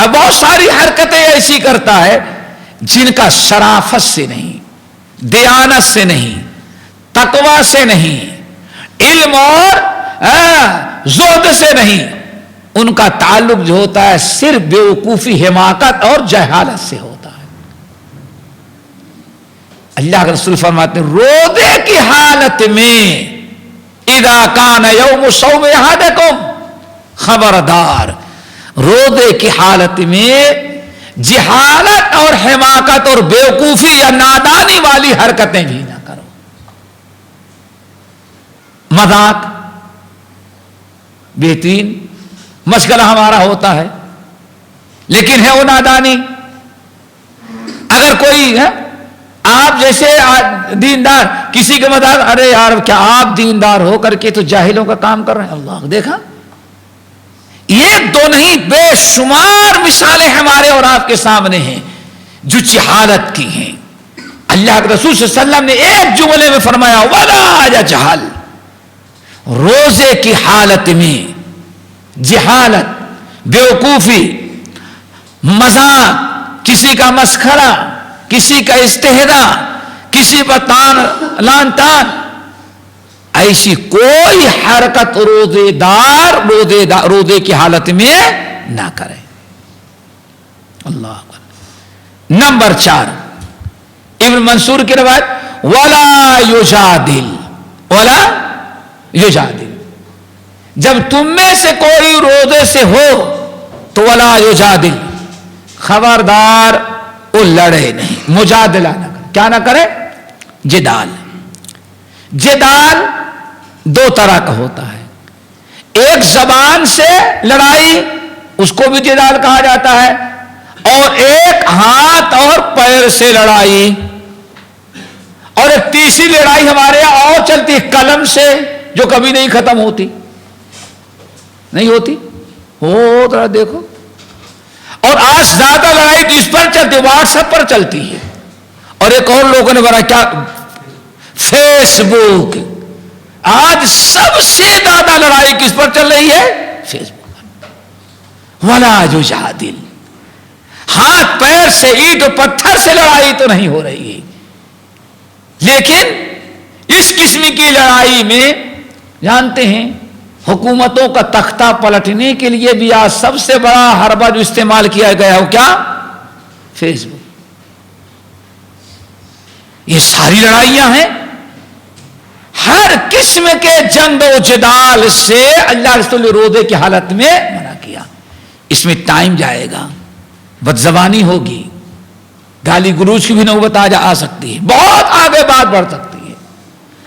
S1: بہت ساری حرکتیں ایسی کرتا ہے جن کا شرافت سے نہیں، دیانت سے نہیں، تقوی سے نہیں، علم اور زہد سے نہیں، ان کا تعلق جو ہوتا ہے صرف بیوقوفی، حماقت اور جہالت سے ہوتا ہے۔ اللہ کے رسول فرماتے ہیں روزے کی حالت میں اذا کان یوم صوم احدکم، خبردار روزے کی حالت میں جہالت اور حماقت اور بیوقوفی یا نادانی والی حرکتیں بھی نہ کرو۔ مذاق بہترین مشغلہ ہمارا ہوتا ہے، لیکن ہے وہ نادانی۔ اگر کوئی ہے آپ جیسے دیندار کسی کے مذاق، ارے یار کیا آپ دیندار ہو کر کے تو جاہلوں کا کام کر رہے ہیں؟ اللہ دیکھا، ایک دو نہیں بے شمار مثالیں ہمارے اور آپ کے سامنے ہیں جو جہالت کی ہیں۔ اللہ کے رسول صلی اللہ علیہ وسلم نے ایک جملے میں فرمایا وَلَا يَجْهَلْ، روزے کی حالت میں جہالت، بیوقوفی، مذاق، کسی کا مسخرہ، کسی کا استہزاء، کسی پر لان تان، ایسی کوئی حرکت روزے کی حالت میں نہ کرے۔ اللہ اکبر۔ نمبر 4 ابن منصور کی روایت وَلَا يُجَادِلْ، وَلَا يُجَادِلْ، جب تم میں سے کوئی روزے سے ہو تو وَلَا يُجَادِلْ، خبردار وہ لڑے نہیں، مجادلہ نہ کرے۔ کیا نہ کرے؟ جدال۔ جدال دو طرح کا ہوتا ہے، ایک زبان سے لڑائی، اس کو بھی جدال کہا جاتا ہے، اور ایک ہاتھ اور پیر سے لڑائی، اور ایک تیسری لڑائی ہمارے یہاں اور چلتی ہے قلم سے، جو کبھی نہیں ختم ہوتی، نہیں ہوتی ہو ذرا دیکھو۔ اور آج زیادہ لڑائی تو اس پر چلتی، واٹس ایپ پر چلتی ہے، اور ایک اور لوگوں نے بنا کیا، فیس بک۔ آج سب سے زیادہ لڑائی کس پر چل رہی ہے؟ فیس بک پر۔ وَلَا يُجَادِلْ، ہاتھ پیر سے، اینٹ و پتھر سے لڑائی تو نہیں ہو رہی ہے، لیکن اس قسم کی لڑائی میں جانتے ہیں حکومتوں کا تختہ پلٹنے کے لیے بھی آج سب سے بڑا حربہ جو استعمال کیا گیا وہ کیا؟ فیس بک۔ یہ ساری لڑائیاں ہیں، ہر قسم کے جنگ و جدال سے اللہ رسول نے روزے کی حالت میں منع کیا۔ اس میں ٹائم جائے گا، بدزبانی ہوگی، گالی گلوچ کی بھی نوبت آ سکتی ہے، بہت آگے بات بڑھ سکتی ہے.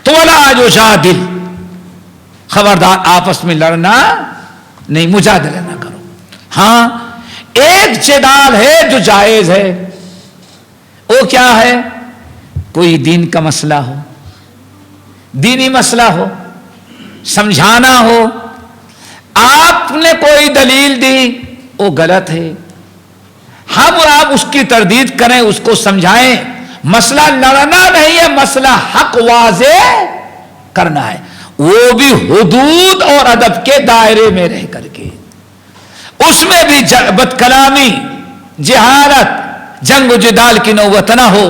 S1: تو ولا یجادل، خبردار آپس میں لڑنا نہیں، مجادلہ نہ کرو. ہاں ایک جدال ہے جو جائز ہے، وہ کیا ہے؟ کوئی دین کا مسئلہ ہو، دینی مسئلہ ہو، سمجھانا ہو، آپ نے کوئی دلیل دی وہ غلط ہے، ہم اور آپ اس کی تردید کریں، اس کو سمجھائیں. مسئلہ لڑنا نہیں ہے، مسئلہ حق واضح کرنا ہے، وہ بھی حدود اور ادب کے دائرے میں رہ کر کے. اس میں بھی بد کلامی، جہالت، جنگ و جدال کی نوبت نہ ہو.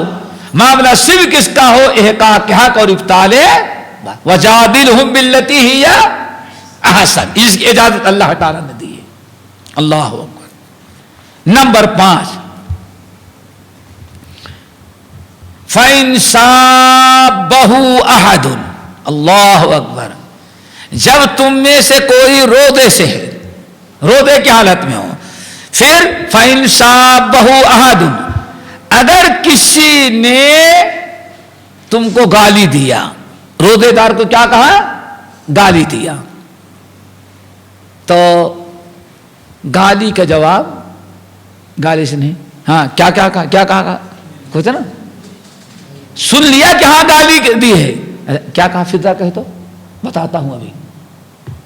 S1: معاملہ صرف کس کا ہو؟ احقاق حق اور ابطال وجادلہم باللتی ہی احسن. اس کی اجازت اللہ تعالیٰ نے دی ہے. اللہ اکبر. نمبر 5، فَإِنْ صَابَّهُ أَحَدٌ. اللہ اکبر. جب تم میں سے کوئی رودے سے ہے، رودے کی حالت میں ہو، پھر فَإِنْ صَابَّهُ أَحَدٌ، اگر کسی نے تم کو گالی دیا، رودے دار کو کیا کہا؟ گالی دیا. تو گالی کا جواب گالی سے نہیں، ہاں کیا کہا کچھ نا سن لیا کہ ہاں گالی دی ہے، کیا کہا فضا کہے تو بتاتا ہوں. ابھی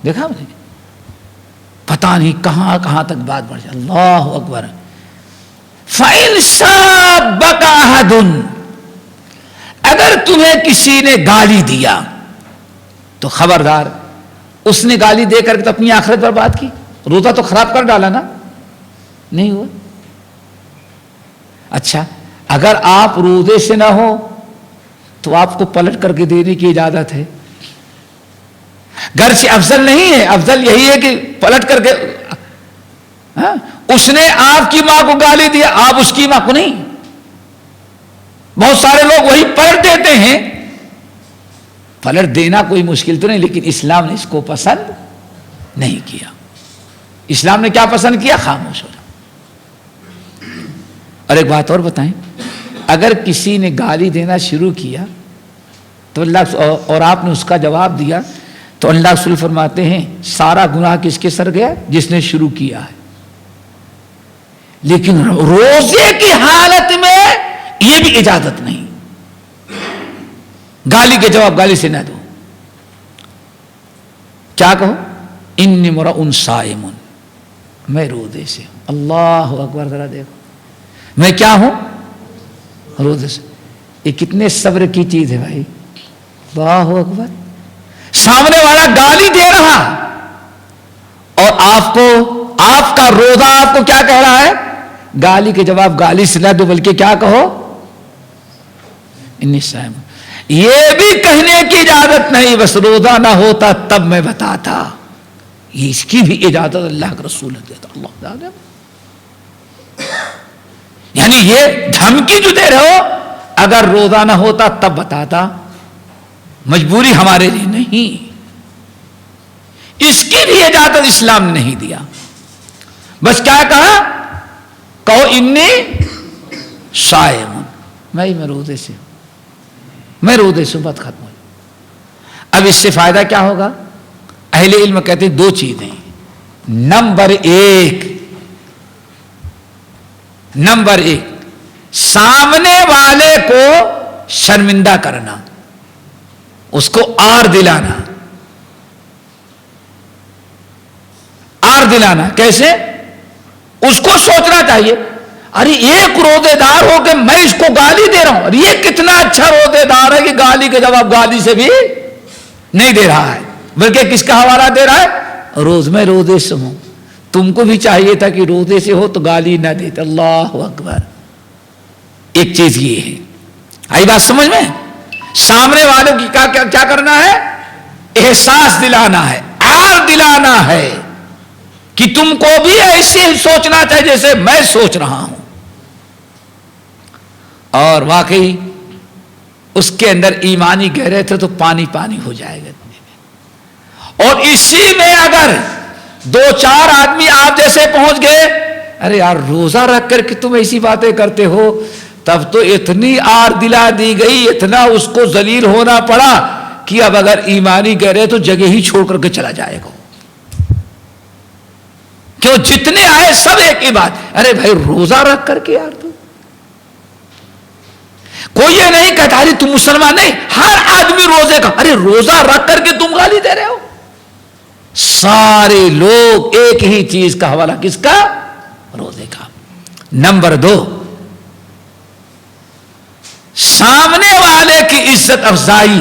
S1: دیکھا مجھے پتا نہیں کہاں کہاں تک بات بڑھ جائے. اللہ اکبر. فَإِنْ صَابَّكَ أَحَدٌ، اگر تمہیں کسی نے گالی دیا تو خبردار. اس نے گالی دے کر کے تو اپنی آخرت پر بات کی، روزہ تو خراب کر ڈالا نا، نہیں ہوا. اچھا اگر آپ روزے سے نہ ہو تو آپ کو پلٹ کر کے دینے کی اجازت ہے. گھر سے افضل نہیں ہے، افضل یہی ہے کہ پلٹ کر کے. اس نے آپ کی ماں کو گالی دیا، آپ اس کی ماں کو نہیں. بہت سارے لوگ وہی پلٹ دیتے ہیں. پلٹ دینا کوئی مشکل تو نہیں، لیکن اسلام نے اس کو پسند نہیں کیا. اسلام نے کیا پسند کیا؟ خاموش ہو جاؤ. اور ایک بات اور بتائیں، اگر کسی نے گالی دینا شروع کیا تو اللہ اور آپ نے اس کا جواب دیا تو اللہ رسول فرماتے ہیں سارا گناہ کس کے سر گیا؟ جس نے شروع کیا ہے. لیکن روزے کی حالت میں یہ بھی اجازت نہیں. گالی کے جواب گالی سے نہ دو. کیا کہو؟ انی امرؤ صائم، میں روزے سے. اللہ اکبر. ذرا دیکھو میں کیا ہوں؟ روزے سے. یہ کتنے صبر کی چیز ہے بھائی. اللہ اکبر. سامنے والا گالی دے رہا اور آپ کو، آپ کا روزہ آپ کو کیا کہہ رہا ہے؟ گالی کے جواب گالی سے نہ دو، بلکہ کیا کہو؟ انی صائم. یہ بھی کہنے کی اجازت نہیں، بس روزہ نہ ہوتا تب میں بتاتا. اس کی بھی اجازت اللہ کے رسول دیتا. اللہ یعنی یہ دھمکی جو دے رہے ہو، اگر روزہ نہ ہوتا تب بتاتا. مجبوری ہمارے لیے نہیں. اس کی بھی اجازت اسلام نے نہیں دیا. بس کیا کہا؟ کہو انی صائم، میں روزے سے ہوں، میں روزے سے بات ختم ہو. اب اس سے فائدہ کیا ہوگا؟ اہل علم کہتے ہیں دو چیزیں. نمبر ایک سامنے والے کو شرمندہ کرنا، اس کو آر دلانا. آر دلانا کیسے؟ اس کو سوچنا چاہیے ارے ایک روزے دار ہو کے میں اس کو گالی دے رہا ہوں، اور یہ کتنا اچھا روزے دار ہے کہ گالی کے جواب گالی سے بھی نہیں دے رہا ہے، بلکہ کس کا حوالہ دے رہا ہے؟ میں روزے سے ہوں. تم کو بھی چاہیے تھا کہ روزے سے ہو تو گالی نہ دیتے. اللہ اکبر. ایک چیز یہ ہے، آئی بات سمجھ میں؟ سامنے والوں کی کیا کرنا ہے؟ احساس دلانا ہے، آر دلانا ہے کہ تم کو بھی ایسے ہی سوچنا چاہیے جیسے میں سوچ رہا ہوں. اور واقعی اس کے اندر ایمانی گہرے تھے تو پانی پانی ہو جائے گا. اور اسی میں اگر دو چار آدمی آپ جیسے پہنچ گئے، ارے یار روزہ رکھ کر کے تم ایسی باتیں کرتے ہو، تب تو اتنی آر دلا دی گئی، اتنا اس کو ذلیل ہونا پڑا کہ اب اگر ایمانی کہہ رہے تو جگہ ہی چھوڑ کر کے چلا جائے گا، کیوں جتنے آئے سب ایک ہی بات، ارے بھائی روزہ رکھ کر کے یار تو کوئی یہ نہیں کہتا ارے تم مسلمان نہیں، ہر آدمی روزے کا، ارے روزہ رکھ کر کے تم گالی دے رہے ہو، سارے لوگ ایک ہی چیز کا حوالہ، کس کا؟ روزے کا۔ نمبر 2، سامنے والے کی عزت افزائی،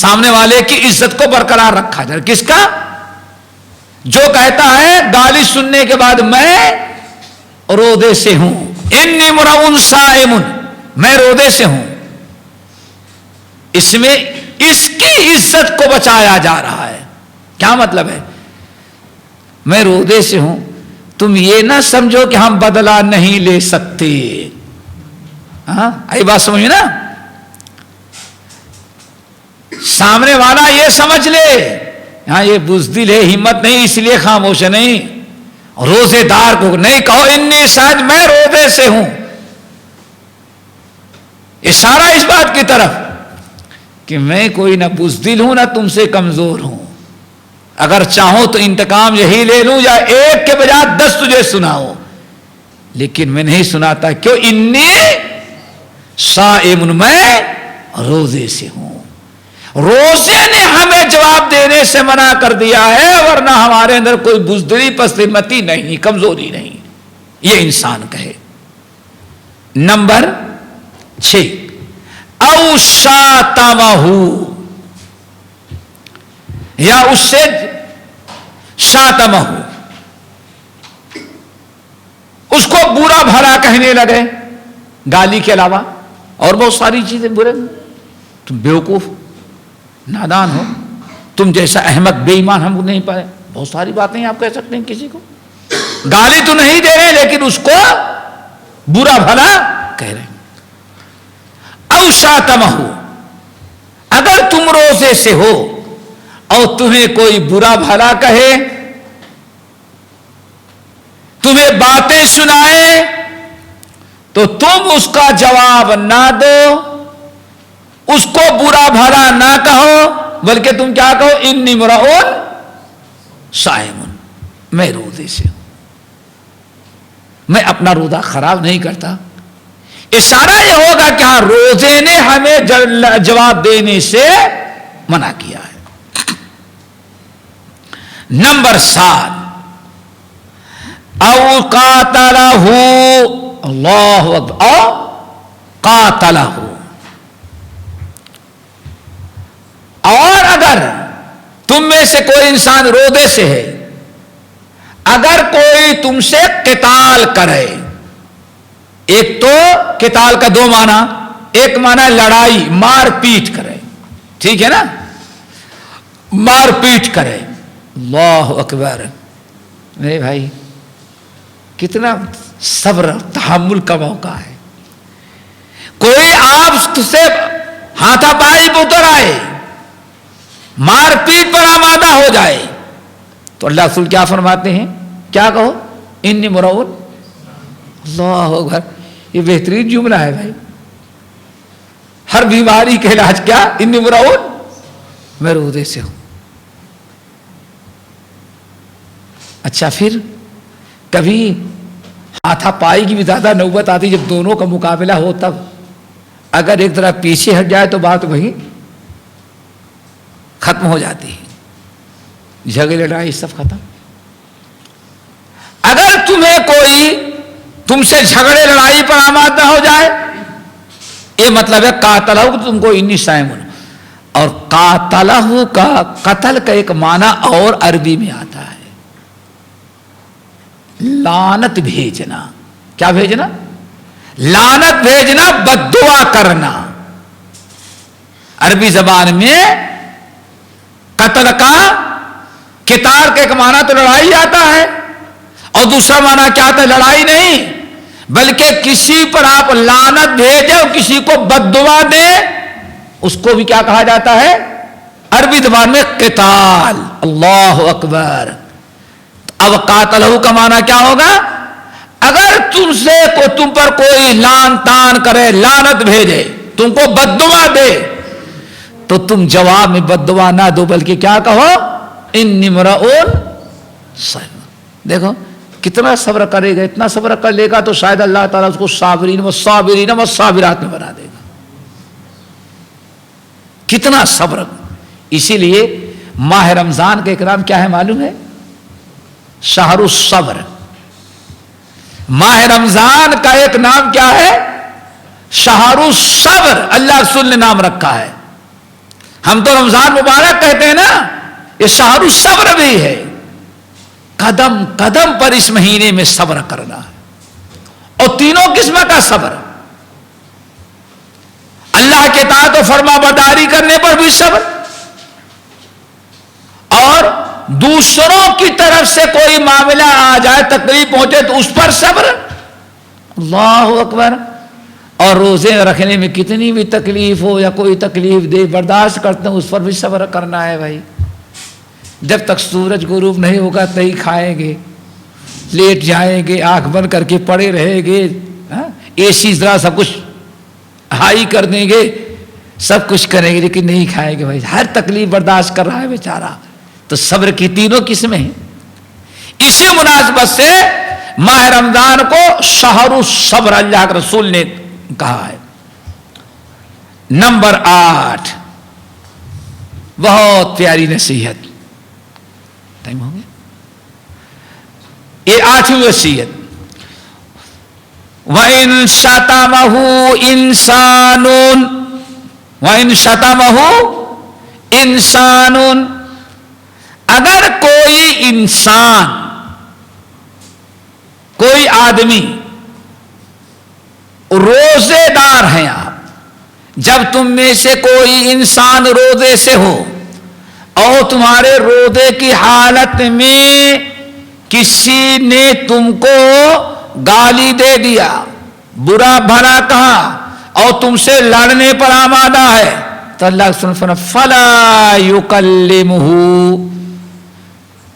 S1: سامنے والے کی عزت کو برقرار رکھا جائے، کس کا؟ جو کہتا ہے گالی سننے کے بعد میں روزے سے ہوں، انی مرء صائم، میں روزے سے ہوں، اس میں اس کی عزت کو بچایا جا رہا ہے۔ کیا مطلب ہے؟ میں روزے سے ہوں، تم یہ نہ سمجھو کہ ہم بدلہ نہیں لے سکتے، ہاں آئی بات سمجھے نا؟ سامنے والا یہ سمجھ لے ہاں یہ بزدل ہے، ہمت نہیں اس لیے خاموش نہیں، روزے دار کو نہیں کہو انی صائم، میں روزے سے ہوں، اشارہ اس بات کی طرف کہ میں کوئی نہ بزدل ہوں نہ تم سے کمزور ہوں، اگر چاہوں تو انتقام یہی لے لوں یا ایک کے بجائے 10 تجھے سناؤں، لیکن میں نہیں سناتا، کیوں؟ انی صائم، میں روزے سے ہوں۔ روزے نے ہمیں جواب دینے سے منع کر دیا ہے، ورنہ ہمارے اندر کوئی بزدلی پسمتی نہیں، کمزوری نہیں، یہ انسان کہے۔ نمبر 6، او شاتمہ، یا اس سے شاتمہ، اس کو برا بھلا کہنے لگے، گالی کے علاوہ اور بہت ساری چیزیں برے، تم بیوقوف نادان ہو، تم جیسا احمق بے ایمان ہم نہیں پائے، بہت ساری باتیں آپ کہہ سکتے ہیں کسی کو، گالی تو نہیں دے رہے لیکن اس کو برا بھلا کہہ رہے ہیں۔ او شاتمہ، اگر تم روزے سے ہو اور تمہیں کوئی برا بھلا کہے، تمہیں باتیں سنائے، تو تم اس کا جواب نہ دو، اس کو برا بھلا نہ کہو، بلکہ تم کیا کہو؟ انی مرء صائم، میں روزے سے ہوں، میں اپنا روزہ خراب نہیں کرتا۔ اشارہ یہ ہوگا کہ ہاں روزے نے ہمیں جواب دینے سے منع کیا ہے۔ نمبر 7، او قاتلہ، اللہ اکبر، او قاتلہ، اور اگر تم میں سے کوئی انسان روزے سے ہے، اگر کوئی تم سے قتال کرے، ایک تو قتال کا 2 معنی، ایک معنی لڑائی، مار پیٹ کرے، ٹھیک ہے نا، مار پیٹ کرے، اللہ اکبر، میرے بھائی کتنا صبر تحمل کا موقع ہے۔ کوئی آپ سے ہاتھا پائی پہ اتر آئے، مار پیٹ پر آمادہ ہو جائے، تو اللہ رسول کیا فرماتے ہیں؟ کیا کہو؟ انی مرء، اللہ اکبر، یہ بہترین جملہ ہے بھائی، ہر بیماری کے علاج کیا؟ انی مرء، میں روزے سے ہوں۔ اچھا پھر کبھی ہاتھا پائی کی بھی زیادہ نوبت آتی جب دونوں کا مقابلہ ہو، تب اگر ایک طرح پیچھے ہٹ جائے تو بات وہی ختم ہو جاتی ہے، جھگڑے لڑائی سب ختم۔ اگر تمہیں کوئی تم سے جھگڑے لڑائی پر آمادہ ہو جائے، یہ مطلب ہے قاتلہ، تم کو انی صائم، اور قاتلہ کا قتل کا ایک معنی اور عربی میں آتا ہے لعنت بھیجنا۔ کیا بھیجنا؟ لعنت بھیجنا، بد دعا کرنا۔ عربی زبان میں قتل کا، قتال کا ایک معنی تو لڑائی آتا ہے، اور دوسرا معنی کیا آتا ہے؟ لڑائی نہیں، بلکہ کسی پر آپ لعنت بھیجے اور کسی کو بد دعا دے، اس کو بھی کیا کہا جاتا ہے؟ عربی زبان میں قتال. اللہ اکبر. اب قاتلہ کا معنی کیا ہوگا؟ اگر تم پر کوئی لان تان کرے، لعنت بھیجے، تم کو بددعا دے، تو تم جواب میں بددعا نہ دو، بلکہ کیا کہو؟ انی امرؤ صابر. دیکھو کتنا صبر کرے گا، اتنا صبر کر لے گا تو شاید اللہ تعالیٰ اس کو صابرین والصابرات میں بنا دے گا. کتنا صبر. اسی لیے ماہ رمضان کا ایک نام کیا ہے معلوم ہے؟ شہر الصبر. ماہ رمضان کا ایک نام کیا ہے؟ شہر الصبر. اللہ رسول نے نام رکھا ہے. ہم تو رمضان مبارک کہتے ہیں نا، یہ شہر الصبر بھی ہے. قدم قدم پر اس مہینے میں صبر کرنا ہے، اور تینوں قسم کا صبر. اللہ کے اطاعت و فرما برداری کرنے پر بھی صبر، اور دوسروں کی طرف سے کوئی معاملہ آ جائے، تکلیف پہنچے تو اس پر صبر. اللہ اکبر. اور روزے رکھنے میں کتنی بھی تکلیف ہو یا کوئی تکلیف دے، برداشت کرتے ہیں، اس پر بھی صبر کرنا ہے بھائی. جب تک سورج غروب نہیں ہوگا نہیں کھائیں گے، لیٹ جائیں گے، آنکھ بند کر کے پڑے رہیں گے، اے سی ذرا سب کچھ ہائی کر دیں گے، سب کچھ کریں گے، لیکن نہیں کھائیں گے بھائی. ہر تکلیف برداشت کر رہا ہے بیچارہ. تو صبر کی تینوں قسمیں ہیں. اسی مناسبت سے ماہ رمضان کو شہر الصبر اللہ کے رسول نے کہا ہے. نمبر 8، بہت پیاری نصیحت. ٹائم ہو گیا. یہ 8ویں وصیت. وَإِن شَتَمَهُ إِنسَانٌ، اگر کوئی انسان، کوئی آدمی، روزے دار ہیں آپ، جب تم میں سے کوئی انسان روزے سے ہو اور تمہارے روزے کی حالت میں کسی نے تم کو گالی دے دیا، برا بھلا کہا، اور تم سے لڑنے پر آمادہ ہے، تو اللہ سبحانہ فَلَا يُكَلِّمُهُ،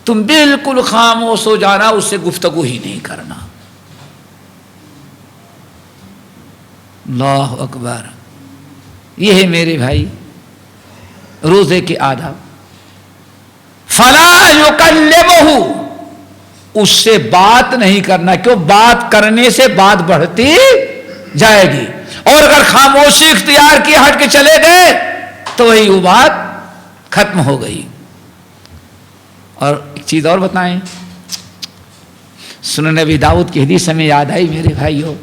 S1: تم بالکل خاموش ہو جانا، اس سے گفتگو ہی نہیں کرنا. اللہ اکبر. یہ ہے میرے بھائی روزے کے آداب. فَلَا يُكَلِّمُهُ، اس سے بات نہیں کرنا. کیوں؟ بات کرنے سے بات بڑھتی جائے گی، اور اگر خاموشی اختیار کی، ہٹ کے چلے گئے، تو وہی وہ بات ختم ہو گئی. اور ایک چیز اور بتائیں، سنن ابی داؤد کی حدیث ہمیں یاد آئی میرے بھائیوں،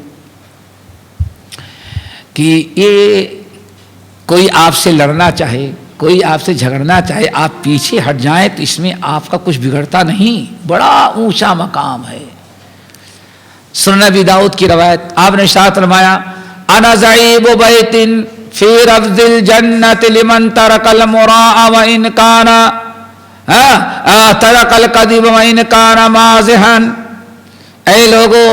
S1: کہ یہ کوئی آپ سے لڑنا چاہے، کوئی آپ سے جھگڑنا چاہے، آپ پیچھے ہٹ جائیں تو اس میں آپ کا کچھ بگڑتا نہیں. بڑا اونچا مقام ہے. سنن ابی داؤد کی روایت، آپ نے ارشاد فرمایا: انا ضعیب بیت فی رفض الجنۃ لمن ترک المراء وان کان ترک الکذب وان کان مازحا. اے لوگو،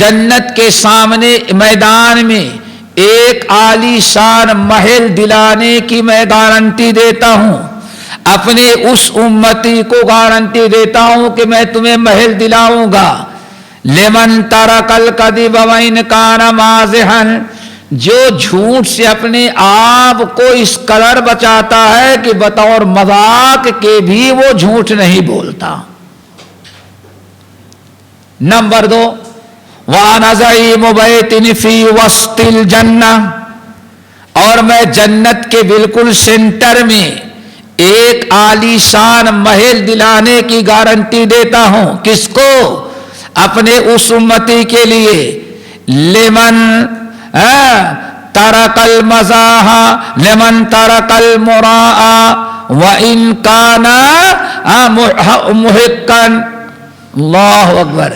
S1: جنت کے سامنے میدان میں ایک عالی شان محل دلانے کی میں گارنٹی دیتا ہوں. اپنے اس امتی کو گارنٹی دیتا ہوں کہ میں تمہیں محل دلاؤں گا. لمن ترک الکذب وان کان مازحا، جو جھوٹ سے اپنے آپ کو اس قدر بچاتا ہے کہ بطور مذاق کے بھی وہ جھوٹ نہیں بولتا. نمبر 2، وَأَنَا زَعِيمُ بَيْتٍ فِي وَسْطِ الْجَنَّةِ، اور میں جنت کے بالکل سینٹر میں ایک عالی شان محل دلانے کی گارنٹی دیتا ہوں. کس کو؟ اپنے اس امتی کے لیے. لمن ترک المزاح لمن ترک المراء وان کان محقا. اللہ اکبر.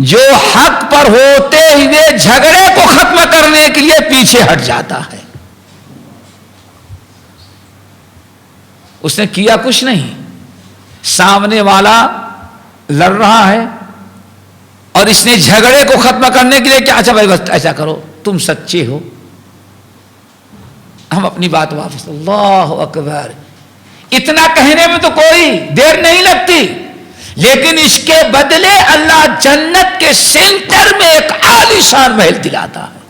S1: جو حق پر ہوتے ہوئے جھگڑے کو ختم کرنے کے لیے پیچھے ہٹ جاتا ہے. اس نے کیا کچھ نہیں، سامنے والا لڑ رہا ہے اور اس نے جھگڑے کو ختم کرنے کے لیے کیا، اچھا بھائی بس ایسا کرو، تم سچے ہو، ہم اپنی بات واپس. اللہ اکبر. اتنا کہنے میں تو کوئی دیر نہیں لگتی، لیکن اس کے بدلے اللہ جنت کے سینٹر میں ایک عالی شان محل دلاتا ہے.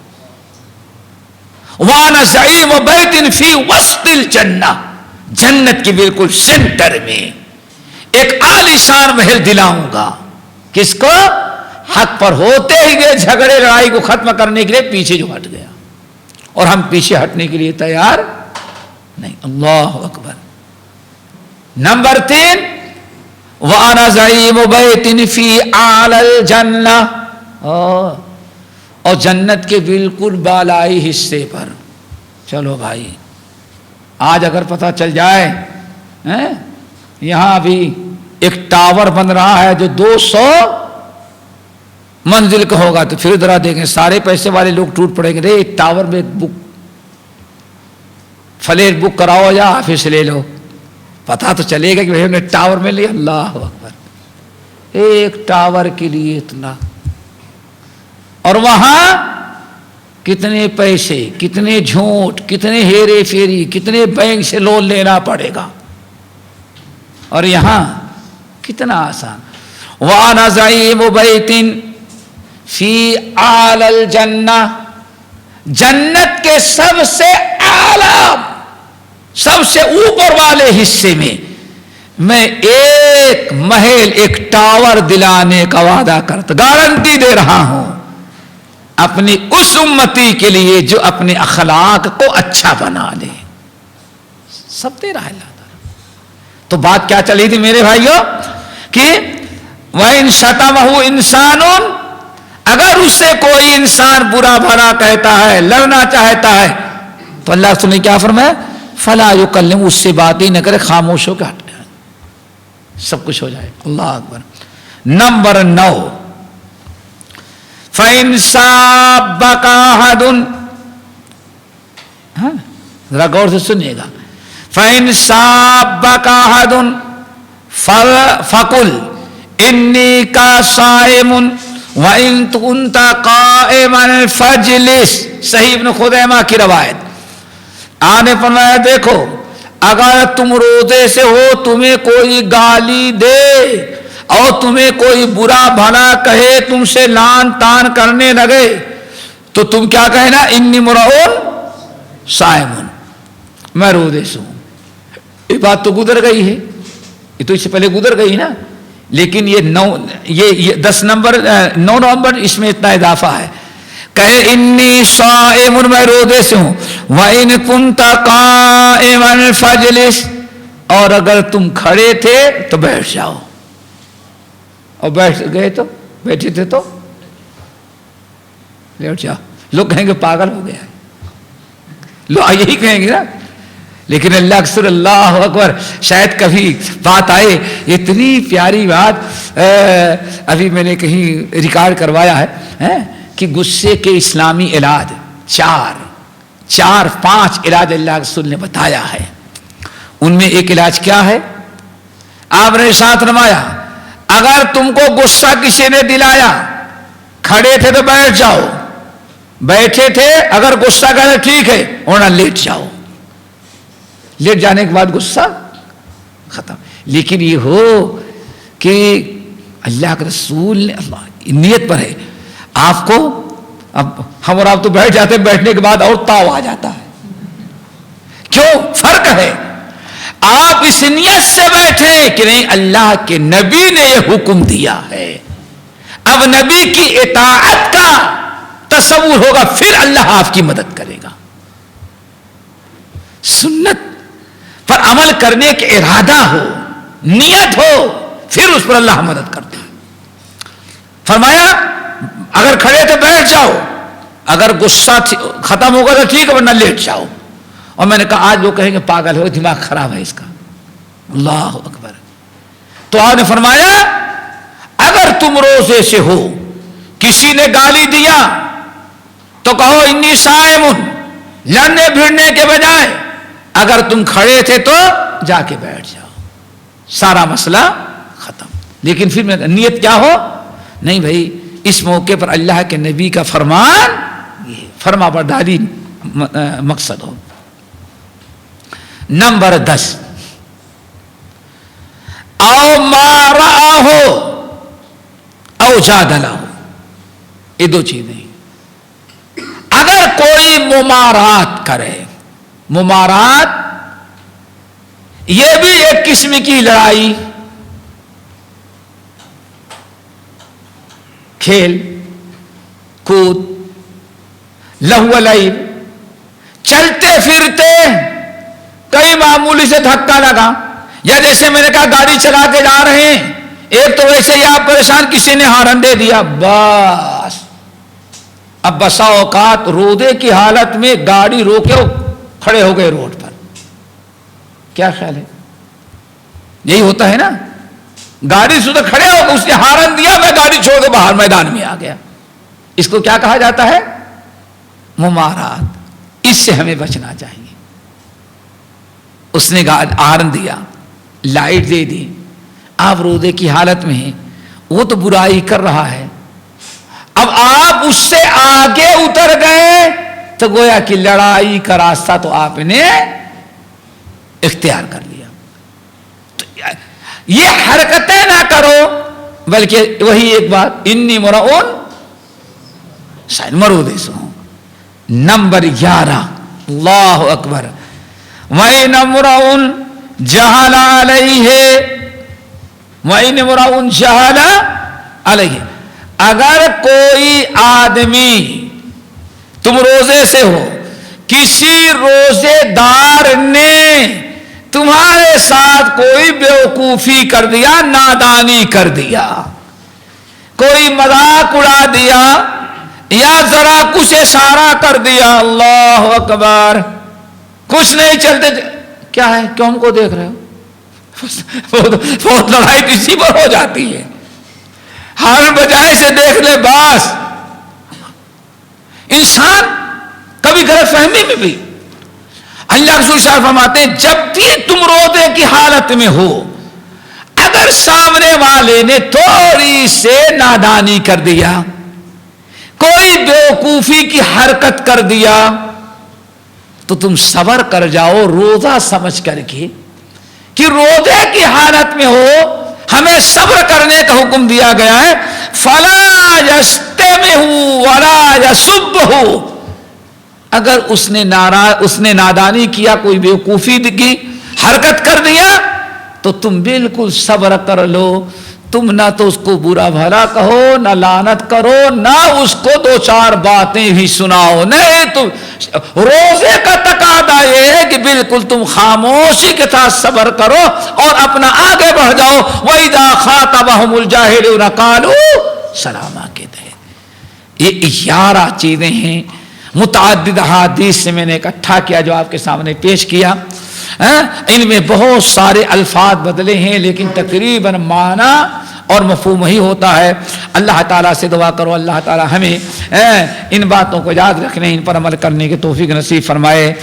S1: وَأَنَا زَعِيمُ بَيْتٍ فِي وَسْطِ الْجَنَّةِ، جنت کے بالکل سینٹر میں ایک عالی شان محل دلاؤں گا. کس کو؟ حق پر ہوتے ہی گئے جھگڑے لڑائی کو ختم کرنے کے لیے پیچھے جو ہٹ گیا، اور ہم پیچھے ہٹنے کے لیے تیار نہیں. اللہ اکبر. نمبر 3، وَأَنَا زَعِيمُ بَيْتٍ فِي أَعْلَى الْجَنَّةِ، اور جنت کے بالکل بالائی حصے پر. چلو بھائی، آج اگر پتہ چل جائے یہاں بھی ایک ٹاور بن رہا ہے جو 200 منزل کا ہوگا، تو پھر ذرا دیکھیں سارے پیسے والے لوگ ٹوٹ پڑیں گے. رے ٹاور میں فلیٹ بک کراؤ یا آفس لے لو، پتہ تو چلے گا کہ بھائی ہم نے ٹاور میں لیا. اللہ اکبر، ایک ٹاور کے لیے اتنا، اور وہاں کتنے پیسے، کتنے جھوٹ، کتنے ہیرے پھیری، کتنے بینک سے لون لینا پڑے گا، اور یہاں کتنا آسان. وَأَنَا زَعِيمُ بَيْتٍ فِي أَعْلَى الْجَنَّةِ، جنت کے سب سے اعلیٰ، سب سے اوپر والے حصے میں میں ایک محل، ایک ٹاور دلانے کا وعدہ کرتا، گارنٹی دے رہا ہوں اپنی اس امتی کے لیے جو اپنے اخلاق کو اچھا بنا لے. سب دے رہا ہے اللہ تعالیٰ. تو بات کیا چلی تھی میرے بھائیوں کہ وَإِن شَتَمَهُ إِنسَانٌ، اگر اس سے کوئی انسان برا بھلا کہتا ہے، لڑنا چاہتا ہے، تو اللہ رسول نے کیا فرمایا؟ فَلَا يُكَلِّمْ، اس سے بات ہی نہ کرے، خاموش ہو کے ہٹ جائے، سب کچھ ہو جائے. اللہ اکبر. نمبر 9، فَإِن سَابَّكَ أَحَدٌ، ذرا غور سے سنیے گا. فَإِن سَابَّكَ أَحَدٌ فَقُلْ إِنِّي صَائِمٌ وَإِن كُنتَ قَائِمًا فَاجْلِسْ. صحیح ابن خزیمہ کی روایت. آپ نے فرمایا دیکھو، اگر تم روزے سے ہو، تمہیں کوئی گالی دے اور تمہیں کوئی برا بھلا کہے، تم سے لان تان کرنے لگے، تو تم کیا کہنا؟ انی مرؤون صائمون، میں روزے سے ہوں. یہ بات تو گزر گئی ہے، یہ تو اس سے پہلے گزر گئی نا، لیکن یہ 9 نومبر اس میں اتنا اضافہ ہے. کہے انی صائم، میں روزے سے ہوں. وَإِن كُنْتَ قَائِمًا فَاجْلِسْ، اور اگر تم کھڑے تھے تو بیٹھ جاؤ، اور بیٹھ گئے تو بیٹھے تھے تو بیٹھ جاؤ. لوگ کہیں گے پاگل ہو گیا ہے، لوگ یہی کہیں گے نا. لیکن اللہ اکثر، اللہ اکبر، شاید کبھی بات آئے. اتنی پیاری بات ابھی میں نے کہیں ریکارڈ کروایا ہے کہ غصے کے اسلامی علاج 4-5 علاج اللہ رسول نے بتایا ہے. ان میں ایک علاج کیا ہے؟ آپ نے ساتھ نمایا، اگر تم کو غصہ کسی نے دلایا، کھڑے تھے تو بیٹھ جاؤ، بیٹھے تھے اگر غصہ کرے ٹھیک ہے، ورنہ لیٹ جاؤ. لیٹ جانے کے بعد غصہ ختم. لیکن یہ ہو کہ اللہ کے رسول نے، اللہ نیت پر ہے آپ کو. اب ہم اور آپ تو بیٹھ جاتے ہیں، بیٹھنے کے بعد اور تاؤ آ جاتا ہے. کیوں؟ فرق ہے. آپ اس نیت سے بیٹھے کہ نہیں، اللہ کے نبی نے یہ حکم دیا ہے، اب نبی کی اطاعت کا تصور ہوگا، پھر اللہ آپ کی مدد کرے گا. سنت پر عمل کرنے کا ارادہ ہو، نیت ہو، پھر اس پر اللہ مدد کرتا ہے. فرمایا اگر کھڑے تھے بیٹھ جاؤ، اگر غصہ ختم ہوگا تو ٹھیک ہے، ورنہ لیٹ جاؤ. اور میں نے کہا آج لوگ کہیں گے پاگل ہو، دماغ خراب ہے اس کا. اللہ اکبر. تو آپ نے فرمایا اگر تم روزے سے ہو، کسی نے گالی دیا تو کہو انی صائم، لڑنے بھیڑنے کے بجائے اگر تم کھڑے تھے تو جا کے بیٹھ جاؤ، سارا مسئلہ ختم. لیکن پھر میں نیت کیا ہو؟ نہیں بھائی، اس موقع پر اللہ کے نبی کا فرمان، یہ فرما برداری مقصد ہو. نمبر 10، او مارا ہو او جادلہ ہو، یہ دو چیزیں. اگر کوئی ممارات کرے، ممارات یہ بھی ایک قسم کی لڑائی، کھیل کود، لہو لعب، چلتے پھرتے کئی معمولی سے دھکا لگا، یا جیسے میں نے کہا گاڑی چلا کے جا رہے ہیں، ایک تو ویسے ہی آپ پریشان، کسی نے ہارن دے دیا، بس اب بسا اوقات رودے کی حالت میں گاڑی روکے کھڑے ہو گئے روڈ پر. کیا خیال ہے؟ یہی ہوتا ہے نا، گاڑی سے تو کھڑے ہو گئے، اس نے ہارن دیا، میں گاڑی چھوڑ کے باہر میدان میں آ گیا. اس کو کیا کہا جاتا ہے؟ ممارات. اس سے ہمیں بچنا چاہیے. اس نے ہارن دیا، لائٹ دے دی، آپ رودے کی حالت میں ہیں، وہ تو برائی کر رہا ہے، اب آپ اس سے آگے اتر گئے تو گویا کہ لڑائی کا راستہ تو آپ نے اختیار کر لیا. تو یہ حرکتیں نہ کرو، بلکہ وہی ایک بات، انی مرعون مرودے سے ہوں. نمبر 11، اللہ اکبر، وَإِنْ امْرَؤٌ جَهَلَ عَلَيْهِ، وَإِنْ امْرَؤٌ جَهَلَ عَلَيْهِ، اگر کوئی آدمی، تم روزے سے ہو، کسی روزے دار نے تمہارے ساتھ کوئی بیوقوفی کر دیا، نادانی کر دیا، کوئی مذاق اڑا دیا، یا ذرا کچھ اشارہ کر دیا، اللہ اکبر، کچھ نہیں چلتے، کیا ہے، کیوں ہم کو دیکھ رہے ہو؟ بہت لڑائی کسی پر ہو جاتی ہے، ہر بجائے سے دیکھ لے بس. انسان کبھی غلط فہمی میں بھی، اللہ رسول صلی اللہ علیہ وسلم فرماتے ہیں جب بھی تم روزے کی حالت میں ہو، اگر سامنے والے نے تھوڑی سے نادانی کر دیا، کوئی بیوقوفی کی حرکت کر دیا، تو تم صبر کر جاؤ، روزہ سمجھ کر کے کہ روزے کی حالت میں ہو، ہمیں صبر کرنے کا حکم دیا گیا ہے. فَلَا يَشْتَمِهُ وَلَا يَسُبُّهُ، اگر اس نے نادانی کیا، کوئی بیوقوفی کی حرکت کر دیا، تو تم بالکل صبر کر لو. تم نہ تو اس کو برا بھلا کہو، نہ لعنت کرو، نہ اس کو دو چار باتیں بھی سناؤ، نہیں. تو روزے کا تقاضا یہ ہے کہ بالکل تم خاموشی کے ساتھ صبر کرو اور اپنا آگے بڑھ جاؤ. وَإِذَا خَاطَبَهُمُ الْجَاهِلُونَ قَالُوا سَلَامًا کے تحت. یہ 11 چیزیں ہیں، متعدد احادیث سے میں نے اکٹھا کیا، جو آپ کے سامنے پیش کیا. ان میں بہت سارے الفاظ بدلے ہیں، لیکن تقریباً معنی اور مفہوم ہی ہوتا ہے. اللہ تعالیٰ سے دعا کرو اللہ تعالیٰ ہمیں ان باتوں کو یاد رکھنے، ان پر عمل کرنے کی توفیق نصیب فرمائے.